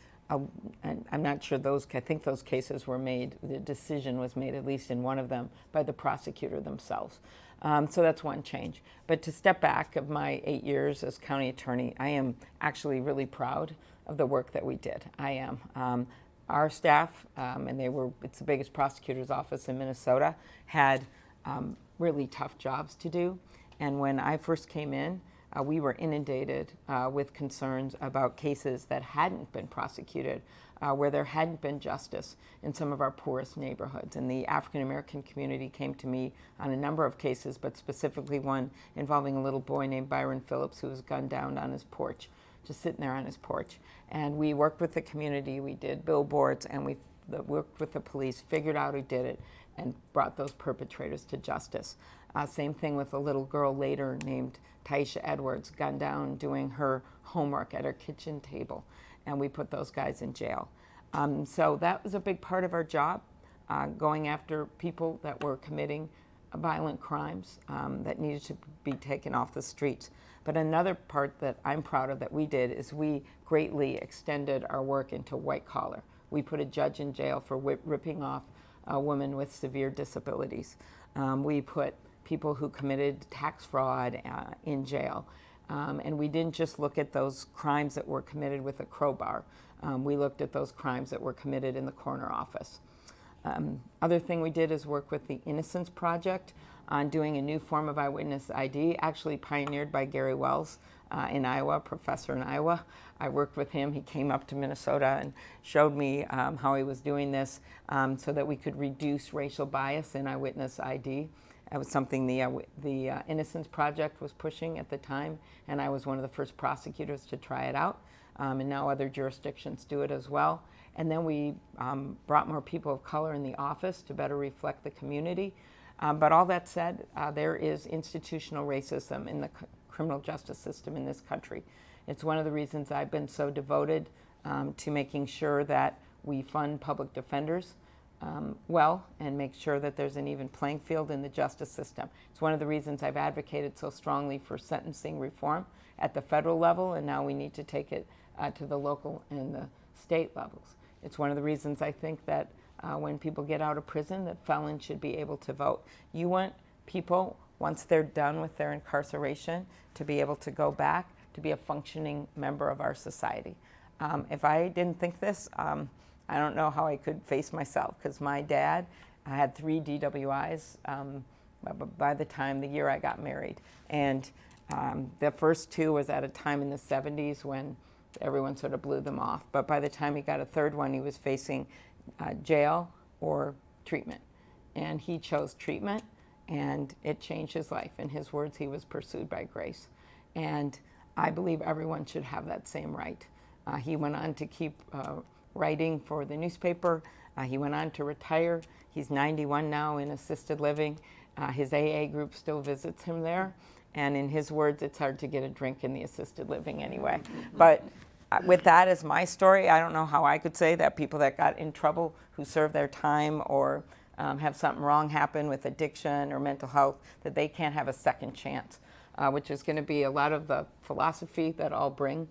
I'm not sure I think those cases were made, the decision was made, at least in one of them, by the prosecutor themselves. So that's one change. But to step back of my 8 years as county attorney, I am actually really proud of the work that we did. I am. Our staff, and it's the biggest prosecutor's office in Minnesota, had really tough jobs to do. And when I first came in, we were inundated with concerns about cases that hadn't been prosecuted, where there hadn't been justice in some of our poorest neighborhoods. And the African American community came to me on a number of cases, but specifically one involving a little boy named Byron Phillips who was gunned down on his porch, just sitting there on his porch. And we worked with the community, we did billboards, and we worked with the police, figured out who did it, and brought those perpetrators to justice. Same thing with a little girl later named Taisha Edwards, gunned down doing her homework at her kitchen table, and we put those guys in jail. So that was a big part of our job, going after people that were committing violent crimes that needed to be taken off the streets. But another part that I'm proud of that we did is we greatly extended our work into white collar. We put a judge in jail for ripping off a woman with severe disabilities. We put people who committed tax fraud in jail. And we didn't just look at those crimes that were committed with a crowbar. We looked at those crimes that were committed in the corner office. Other thing we did is work with the Innocence Project on doing a new form of eyewitness ID, actually pioneered by Gary Wells in Iowa, professor in Iowa. I worked with him. He came up to Minnesota and showed me how he was doing this so that we could reduce racial bias in eyewitness ID. That was something the Innocence Project was pushing at the time, and I was one of the first prosecutors to try it out. And now other jurisdictions do it as well. And then we brought more people of color in the office to better reflect the community. But all that said, there is institutional racism in the criminal justice system in this country. It's one of the reasons I've been so devoted to making sure that we fund public defenders well and make sure that there's an even playing field in the justice system. It's one of the reasons I've advocated so strongly for sentencing reform at the federal level, and now we need to take it to the local and the state levels. It's one of the reasons I think that when people get out of prison, that felons should be able to vote. You want people, once they're done with their incarceration, to be able to go back to be a functioning member of our society. If I didn't think this, I don't know how I could face myself, because my dad had 3 DWIs by the year I got married. And the first 2 was at a time in the 70s when everyone sort of blew them off. But by the time he got a 3rd one, he was facing jail or treatment. And he chose treatment, and it changed his life. In his words, he was pursued by grace. And I believe everyone should have that same right. He went on to keep writing for the newspaper. He went on to retire. He's 91 now in assisted living. His AA group still visits him there. And in his words, it's hard to get a drink in the assisted living anyway. But with that as my story, I don't know how I could say that people that got in trouble, who served their time or have something wrong happen with addiction or mental health, that they can't have a second chance. which is going to be a lot of the philosophy that I'll bring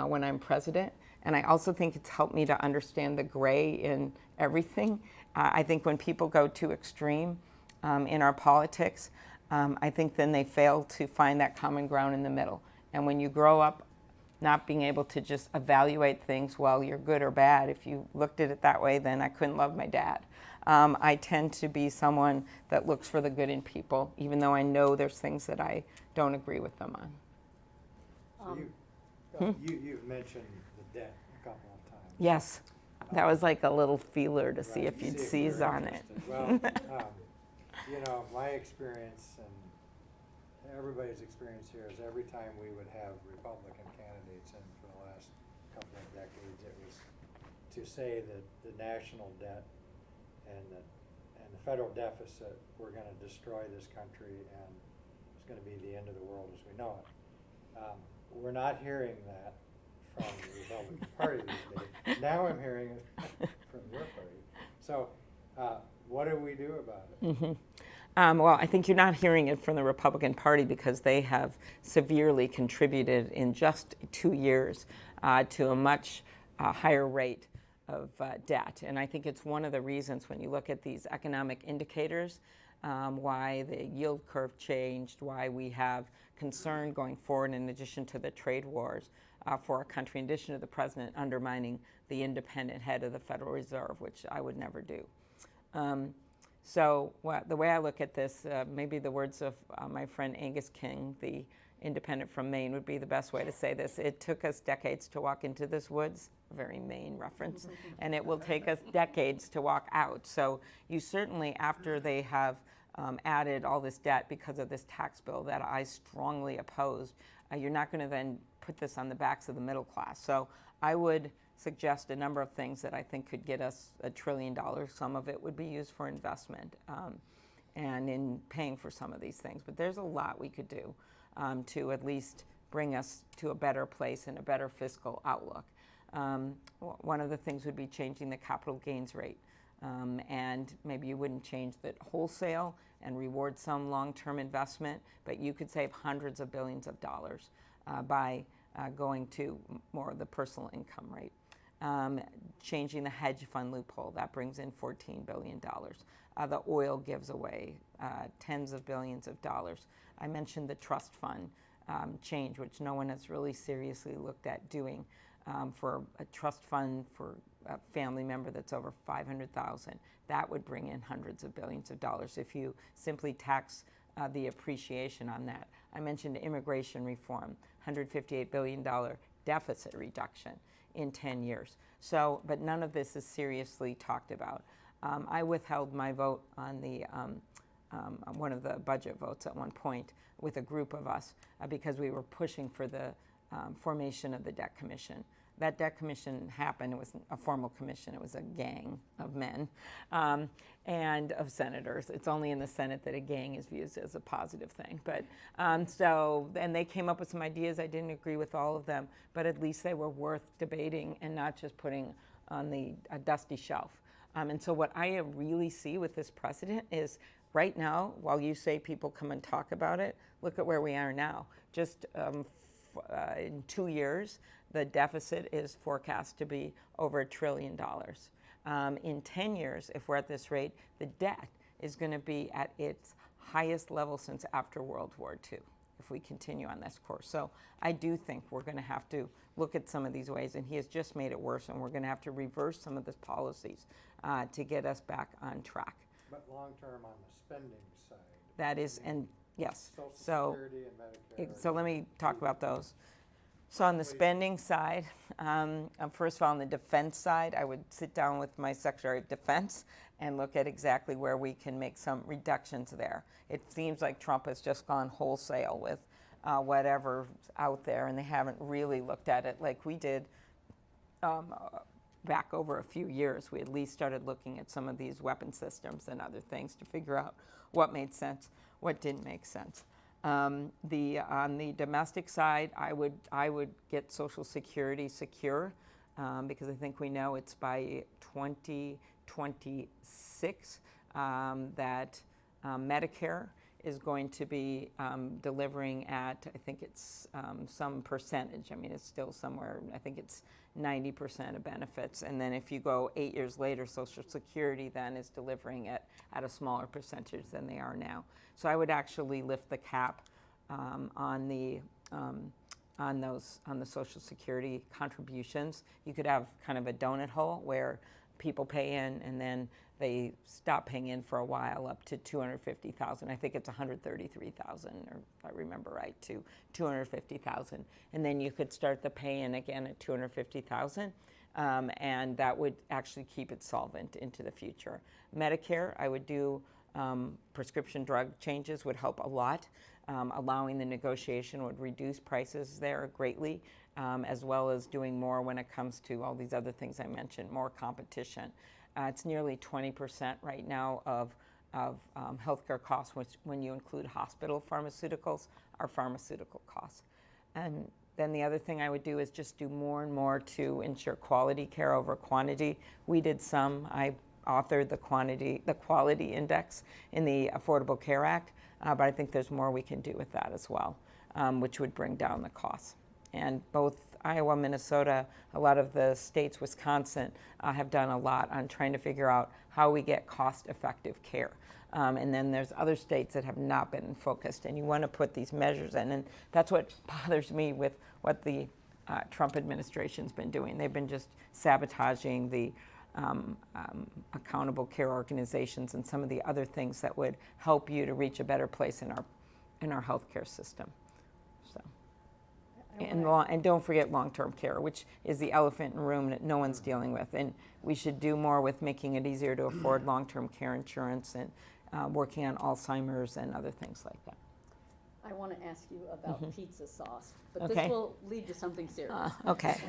when I'm president. And I also think it's helped me to understand the gray in everything. I think when people go too extreme in our politics, I think then they fail to find that common ground in the middle. And when you grow up not being able to just evaluate things, well, you're good or bad. If you looked at it that way, then I couldn't love my dad. I tend to be someone that looks for the good in people, even though I know there's things that I don't agree with them on. So you've mentioned the debt a couple of times. Yes, that was like a little feeler to see Right, if you'd you're seize on it. interested. Well, you know, my experience and everybody's experience here is every time we would have Republican candidates in for the last couple of decades, it was to say that the national debt and the federal deficit were going to destroy this country and it's going to be the end of the world as we know it. We're not hearing that from the Republican Party these days. Now I'm hearing it from your party. So what do we do about it? Mm-hmm. Well, I think you're not hearing it from the Republican Party because they have severely contributed in just 2 years to a much higher rate of debt. And I think it's one of the reasons when you look at these economic indicators, why the yield curve changed, why we have concern going forward in addition to the trade wars for our country, in addition to the president undermining the independent head of the Federal Reserve, which I would never do. So the way I look at this, maybe the words of my friend Angus King, the independent from Maine, would be the best way to say this. It took us decades to walk into this woods, a very Maine reference, and it will take us decades to walk out. So you certainly, after they have added all this debt because of this tax bill that I strongly opposed, you're not going to then put this on the backs of the middle class. So I would suggest a number of things that I think could get us $1 trillion. Some of it would be used for investment and in paying for some of these things. But there's a lot we could do to at least bring us to a better place and a better fiscal outlook. One of the things would be changing the capital gains rate. And maybe you wouldn't change that wholesale and reward some long-term investment, but you could save hundreds of billions of dollars by going to more of the personal income rate. Changing the hedge fund loophole, that brings in $14 billion. The oil gives away tens of billions of dollars. I mentioned the trust fund change, which no one has really seriously looked at doing for a trust fund for a family member that's over $500,000. That would bring in hundreds of billions of dollars if you simply tax the appreciation on that. I mentioned immigration reform, $158 billion deficit reduction in 10 years. So, but none of this is seriously talked about. I withheld my vote on the one of the budget votes at one point with a group of us because we were pushing for the formation of the debt commission. That debt commission happened. It wasn't a formal commission. It was a gang of men and of senators. It's only in the Senate that a gang is viewed as a positive thing. But and they came up with some ideas. I didn't agree with all of them, but at least they were worth debating and not just putting on a dusty shelf. And so what I really see with this precedent is right now, while you say people come and talk about it, look at where we are now. Just in 2 years, the deficit is forecast to be over $1 trillion. In 10 years, if we're at this rate, the debt is going to be at its highest level since after World War II, if we continue on this course. So I do think we're going to have to look at some of these ways, and he has just made it worse, and we're going to have to reverse some of these policies to get us back on track. But long-term on the spending side. That is, and yes. Social Security and Medicare. So let me talk about those. So on the spending side, first of all, on the defense side, I would sit down with my Secretary of Defense and look at exactly where we can make some reductions there. It seems like Trump has just gone wholesale with whatever's out there, and they haven't really looked at it like we did back over a few years. We at least started looking at some of these weapon systems and other things to figure out what made sense, what didn't make sense. On the domestic side, I would get Social Security secure because I think we know it's by 2026 that Medicare is going to be delivering at, I think it's some percentage. I mean, it's still somewhere, I think it's 90% of benefits. And then if you go 8 years later, Social Security then is delivering it at a smaller percentage than they are now. So I would actually lift the cap on the Social Security contributions. You could have kind of a donut hole where people pay in and then they stop paying in for a while up to $250,000. I think it's $133,000, or if I remember right, to $250,000, and then you could start the pay in again at $250,000, and that would actually keep it solvent into the future. Medicare, I would do. Prescription drug changes would help a lot. Allowing the negotiation would reduce prices there greatly, as well as doing more when it comes to all these other things I mentioned, more competition. It's nearly 20% right now of healthcare costs, which, when you include hospital pharmaceuticals, are pharmaceutical costs. And then the other thing I would do is just do more and more to ensure quality care over quantity. We did some. I authored the quality index in the Affordable Care Act, but I think there's more we can do with that as well, which would bring down the costs. And both Iowa, Minnesota, a lot of the states, Wisconsin, have done a lot on trying to figure out how we get cost-effective care. And then there's other states that have not been focused, and you want to put these measures in. And that's what bothers me with what the Trump administration's been doing. They've been just sabotaging the accountable care organizations and some of the other things that would help you to reach a better place in our healthcare system. So, and don't forget long-term care, which is the elephant in the room that no one's dealing with. And we should do more with making it easier to afford long-term care insurance and working on Alzheimer's and other things like that. I want to ask you about pizza sauce, but Okay. this will lead to something serious. Okay.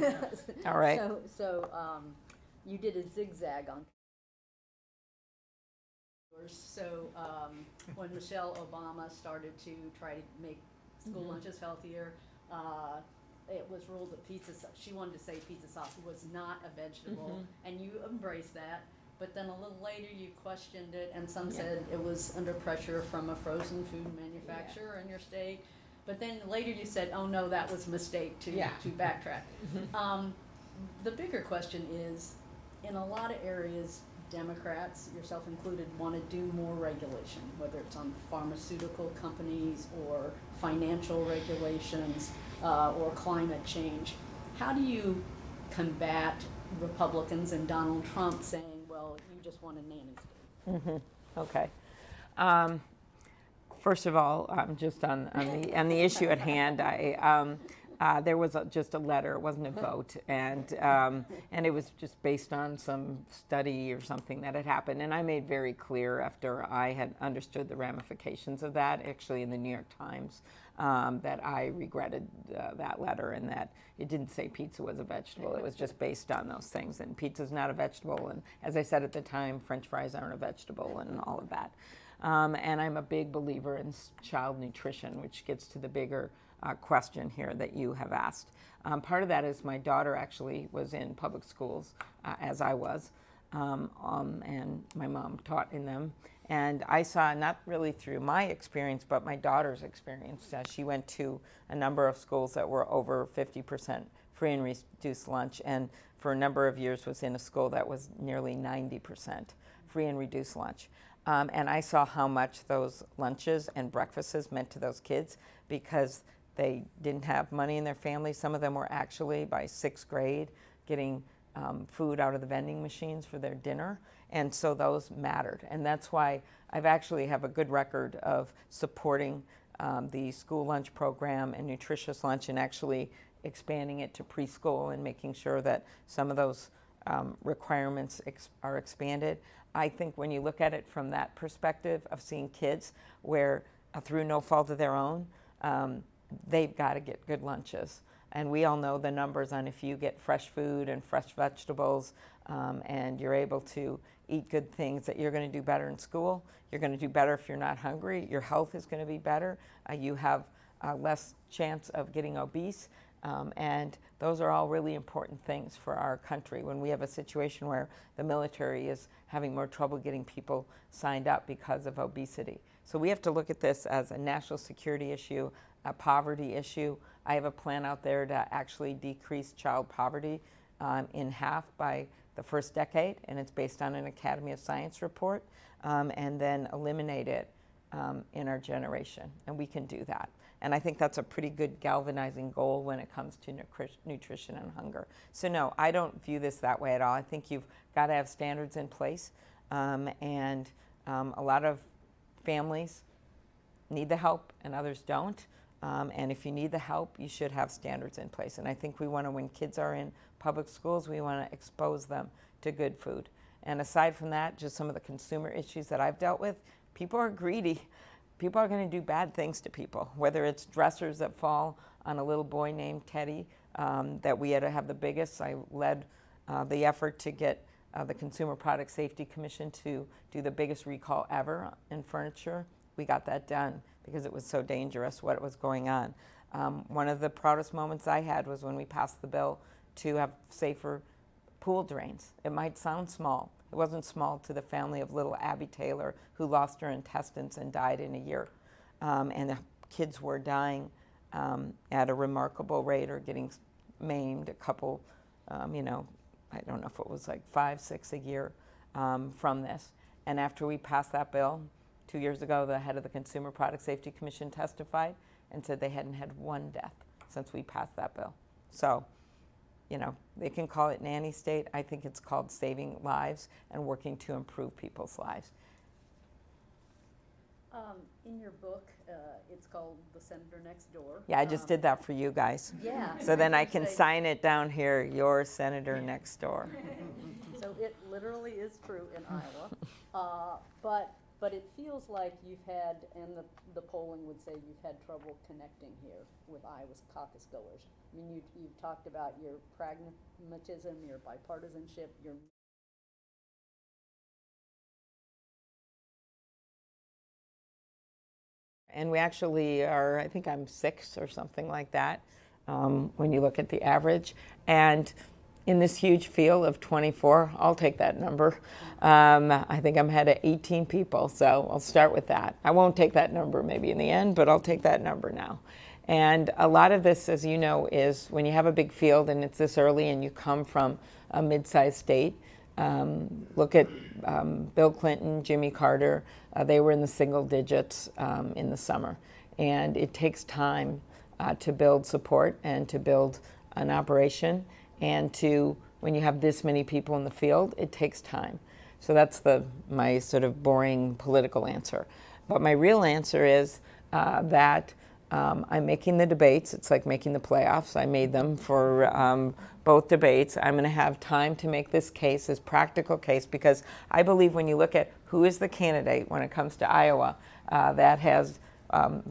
All right. So you did a zigzag on. So when Michelle Obama started to try to make school lunches healthier, it was ruled that pizza sauce, she wanted to say pizza sauce was not a vegetable, and you embraced that. But then a little later you questioned it, and some said it was under pressure from a frozen food manufacturer in your state. But then later you said, oh no, that was a mistake to backtrack. The bigger question is, in a lot of areas, Democrats, yourself included, want to do more regulation, whether it's on pharmaceutical companies or financial regulations or climate change. How do you combat Republicans and Donald Trump saying, well, you just want a nanny state? Okay. First of all, just on the issue at hand, there was just a letter. It wasn't a vote, and it was just based on some study or something that had happened. And I made very clear after I had understood the ramifications of that, actually in the New York Times, that I regretted that letter and that it didn't say pizza was a vegetable. It was just based on those things. And pizza's not a vegetable. And as I said at the time, French fries aren't a vegetable and all of that. And I'm a big believer in child nutrition, which gets to the bigger question here that you have asked. Part of that is my daughter actually was in public schools, as I was, and my mom taught in them. And I saw, not really through my experience, but my daughter's experience. She went to a number of schools that were over 50% free and reduced lunch, and for a number of years was in a school that was nearly 90% free and reduced lunch. And I saw how much those lunches and breakfasts meant to those kids because they didn't have money in their family. Some of them were actually, by 6th grade, getting food out of the vending machines for their dinner. And so those mattered. And that's why I've actually have a good record of supporting the school lunch program and nutritious lunch, and actually expanding it to preschool and making sure that some of those requirements are expanded. I think when you look at it from that perspective of seeing kids where, through no fault of their own, they've got to get good lunches. And we all know the numbers on if you get fresh food and fresh vegetables and you're able to eat good things, that you're going to do better in school. You're going to do better if you're not hungry. Your health is going to be better. You have less chance of getting obese. And those are all really important things for our country when we have a situation where the military is having more trouble getting people signed up because of obesity. So we have to look at this as a national security issue, a poverty issue. I have a plan out there to actually decrease child poverty in half by the first decade, and it's based on an Academy of Science report, and then eliminate it in our generation, and we can do that. And I think that's a pretty good galvanizing goal when it comes to nutrition and hunger. So no, I don't view this that way at all. I think you've got to have standards in place, and a lot of families need the help and others don't. And if you need the help, you should have standards in place. And I think we want to, when kids are in public schools, we want to expose them to good food. And aside from that, just some of the consumer issues that I've dealt with, people are greedy. People are going to do bad things to people, whether it's dressers that fall on a little boy named Teddy, that we had to have the biggest. I led the effort to get the Consumer Product Safety Commission to do the biggest recall ever in furniture. We got that done because it was so dangerous what was going on. One of the proudest moments I had was when we passed the bill to have safer pool drains. It might sound small. It wasn't small to the family of little Abby Taylor, who lost her intestines and died in a year. And the kids were dying at a remarkable rate or getting maimed, a couple, I don't know if it was like 5, 6 a year from this. And after we passed that bill, 2 years ago, the head of the Consumer Product Safety Commission testified and said they hadn't had one death since we passed that bill. So, they can call it nanny state. I think it's called saving lives and working to improve people's lives. In your book, it's called The Senator Next Door. Yeah, I just did that for you guys. Yeah. So then I can Say- sign it down here, your senator next door. So it literally is true in Iowa. But it feels like you've had, and the polling would say you've had trouble connecting here with Iowa's caucus goers. I mean, you've talked about your pragmatism, your bipartisanship, your And we actually are, I think I'm 6 or something like that, when you look at the average. And in this huge field of 24, I'll take that number. I think I'm ahead of 18 people, so I'll start with that. I won't take that number maybe in the end, but I'll take that number now. And a lot of this, as you know, is when you have a big field and it's this early and you come from a mid-sized state. Look at Bill Clinton, Jimmy Carter. They were in the single digits in the summer. And it takes time to build support and to build an operation. And when you have this many people in the field, it takes time. So that's my sort of boring political answer. But my real answer is that I'm making the debates. It's like making the playoffs. I made them for both debates. I'm going to have time to make this case, this practical case, because I believe when you look at who is the candidate when it comes to Iowa that has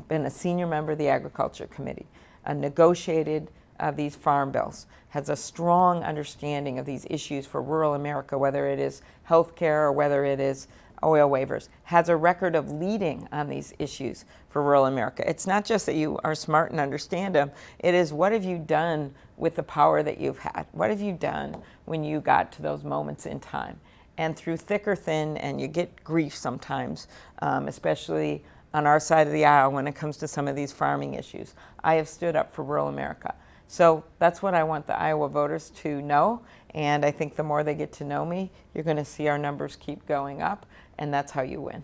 been a senior member of the Agriculture Committee, negotiated these farm bills, has a strong understanding of these issues for rural America, whether it is health care or whether it is oil waivers, has a record of leading on these issues for rural America. It's not just that you are smart and understand them, it is what have you done with the power that you've had? What have you done when you got to those moments in time? And through thick or thin, and you get grief sometimes, especially on our side of the aisle when it comes to some of these farming issues, I have stood up for rural America. So that's what I want the Iowa voters to know, and I think the more they get to know me, you're going to see our numbers keep going up, and that's how you win.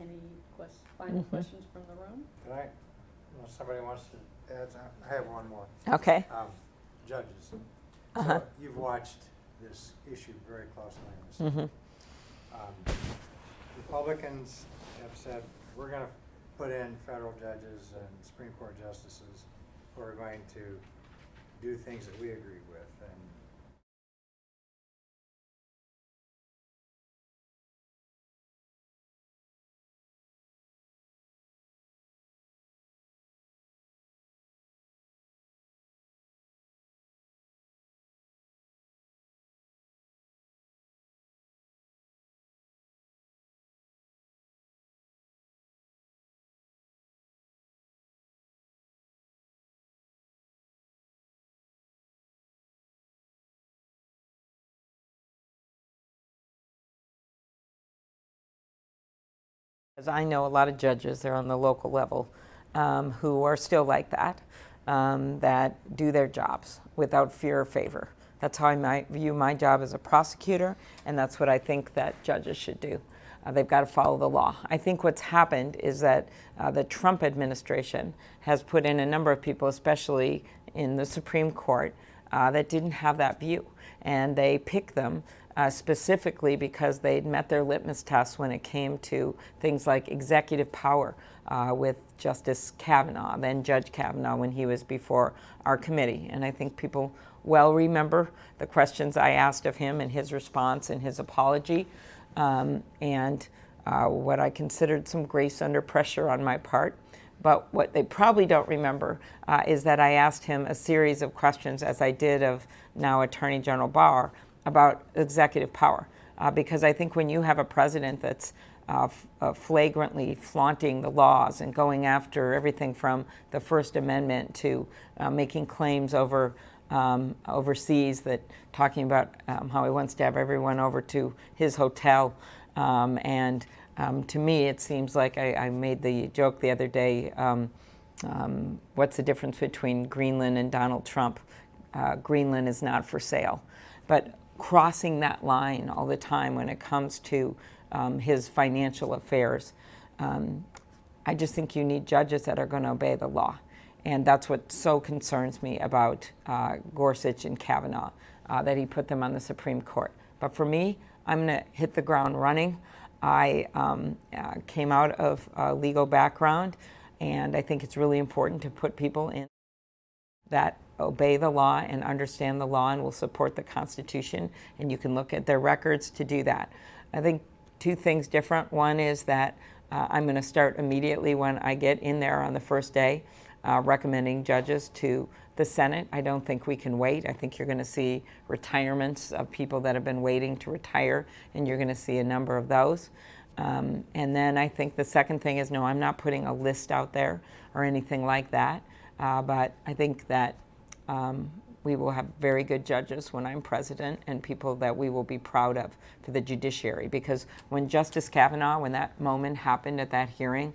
any final questions from the room? Can I, unless somebody wants to add something, I have one more. Okay. Judges. Uh-huh. So you've watched this issue very closely in the state. Republicans have said, we're going to put in federal judges and Supreme Court justices who are going to do things that we agree with. And I know a lot of judges, they're on the local level, who are still like that, that do their jobs without fear or favor. That's how I view my job as a prosecutor, and that's what I think that judges should do. They've got to follow the law. I think what's happened is that the Trump administration has put in a number of people, especially in the Supreme Court, that didn't have that view. And they picked them specifically because they'd met their litmus test when it came to things like executive power with Justice Kavanaugh, then Judge Kavanaugh, when he was before our committee. And I think people well remember the questions I asked of him and his response and his apology, and what I considered some grace under pressure on my part. But what they probably don't remember is that I asked him a series of questions, as I did of now Attorney General Barr, about executive power. Because I think when you have a president that's flagrantly flaunting the laws and going after everything from the First Amendment to making claims over overseas, that talking about how he wants to have everyone over to his hotel, and to me it seems like I made the joke the other day, what's the difference between Greenland and Donald Trump? Greenland is not for sale. But crossing that line all the time when it comes to his financial affairs, I just think you need judges that are going to obey the law. And that's what so concerns me about Gorsuch and Kavanaugh, that he put them on the Supreme Court. But for me, I'm going to hit the ground running. I came out of a legal background, and I think it's really important to put people in that obey the law and understand the law and will support the Constitution, and you can look at their records to do that. I think two things different. One is that I'm going to start immediately when I get in there on the first day, recommending judges to the Senate. I don't think we can wait. I think you're going to see retirements of people that have been waiting to retire, and you're going to see a number of those. And then I think the second thing is, no, I'm not putting a list out there or anything like that, but I think that we will have very good judges when I'm president, and people that we will be proud of for the judiciary. Because when Justice Kavanaugh, when that moment happened at that hearing,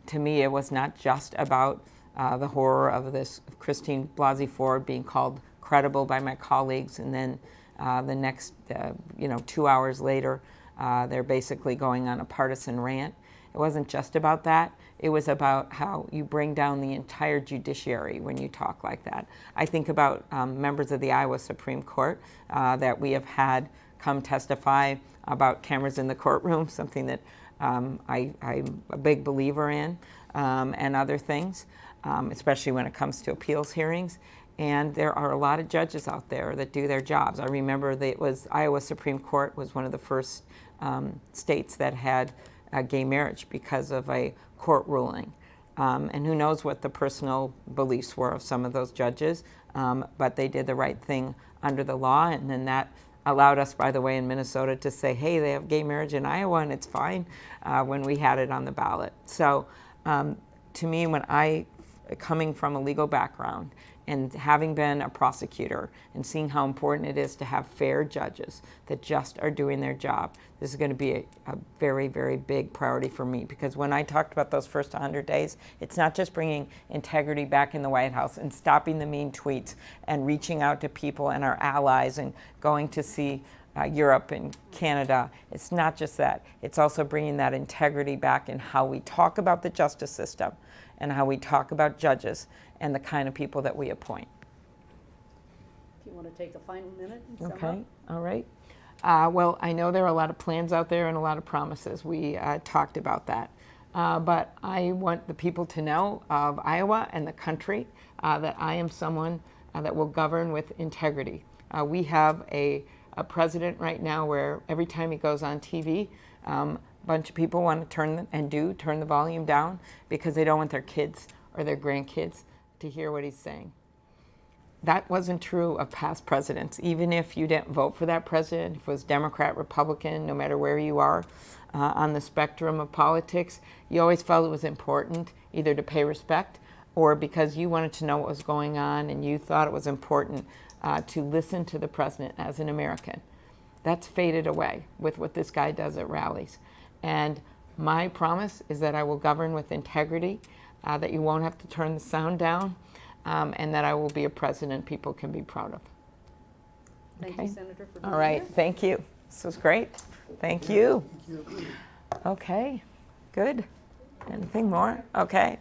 to me it was not just about the horror of this Christine Blasey Ford being called credible by my colleagues, and then the next 2 hours later they're basically going on a partisan rant. It wasn't just about that. It was about how you bring down the entire judiciary when you talk like that. I think about members of the Iowa Supreme Court that we have had come testify about cameras in the courtroom, something that I'm a big believer in, and other things, especially when it comes to appeals hearings. And there are a lot of judges out there that do their jobs. I remember that it was Iowa Supreme Court was one of the first states that had gay marriage because of a court ruling. And who knows what the personal beliefs were of some of those judges, but they did the right thing under the law, and then that allowed us, by the way, in Minnesota to say, hey, they have gay marriage in Iowa and it's fine, when we had it on the ballot. So to me, coming from a legal background and having been a prosecutor and seeing how important it is to have fair judges that just are doing their job, this is going to be a very, very big priority for me. Because when I talked about those first 100 days, it's not just bringing integrity back in the White House and stopping the mean tweets and reaching out to people and our allies and going to see Europe and Canada. It's not just that. It's also bringing that integrity back in how we talk about the justice system and how we talk about judges and the kind of people that we appoint. If you want to take a final minute and sum up. Okay, all right. Well, I know there are a lot of plans out there and a lot of promises. We talked about that. But I want the people to know of Iowa and the country that I am someone that will govern with integrity. We have a president right now where every time he goes on TV, a bunch of people want to turn the volume down because they don't want their kids or their grandkids to hear what he's saying. That wasn't true of past presidents. Even if you didn't vote for that president, if it was Democrat, Republican, no matter where you are on the spectrum of politics, you always felt it was important either to pay respect or because you wanted to know what was going on and you thought it was important to listen to the president as an American. That's faded away with what this guy does at rallies. And My promise is that I will govern with integrity, that you won't have to turn the sound down, and that I will be a president people can be proud of. Thank Okay. you, Senator, for being All right, here. thank you. This was great. Thank you. Thank you. Okay, good. Anything more? Okay.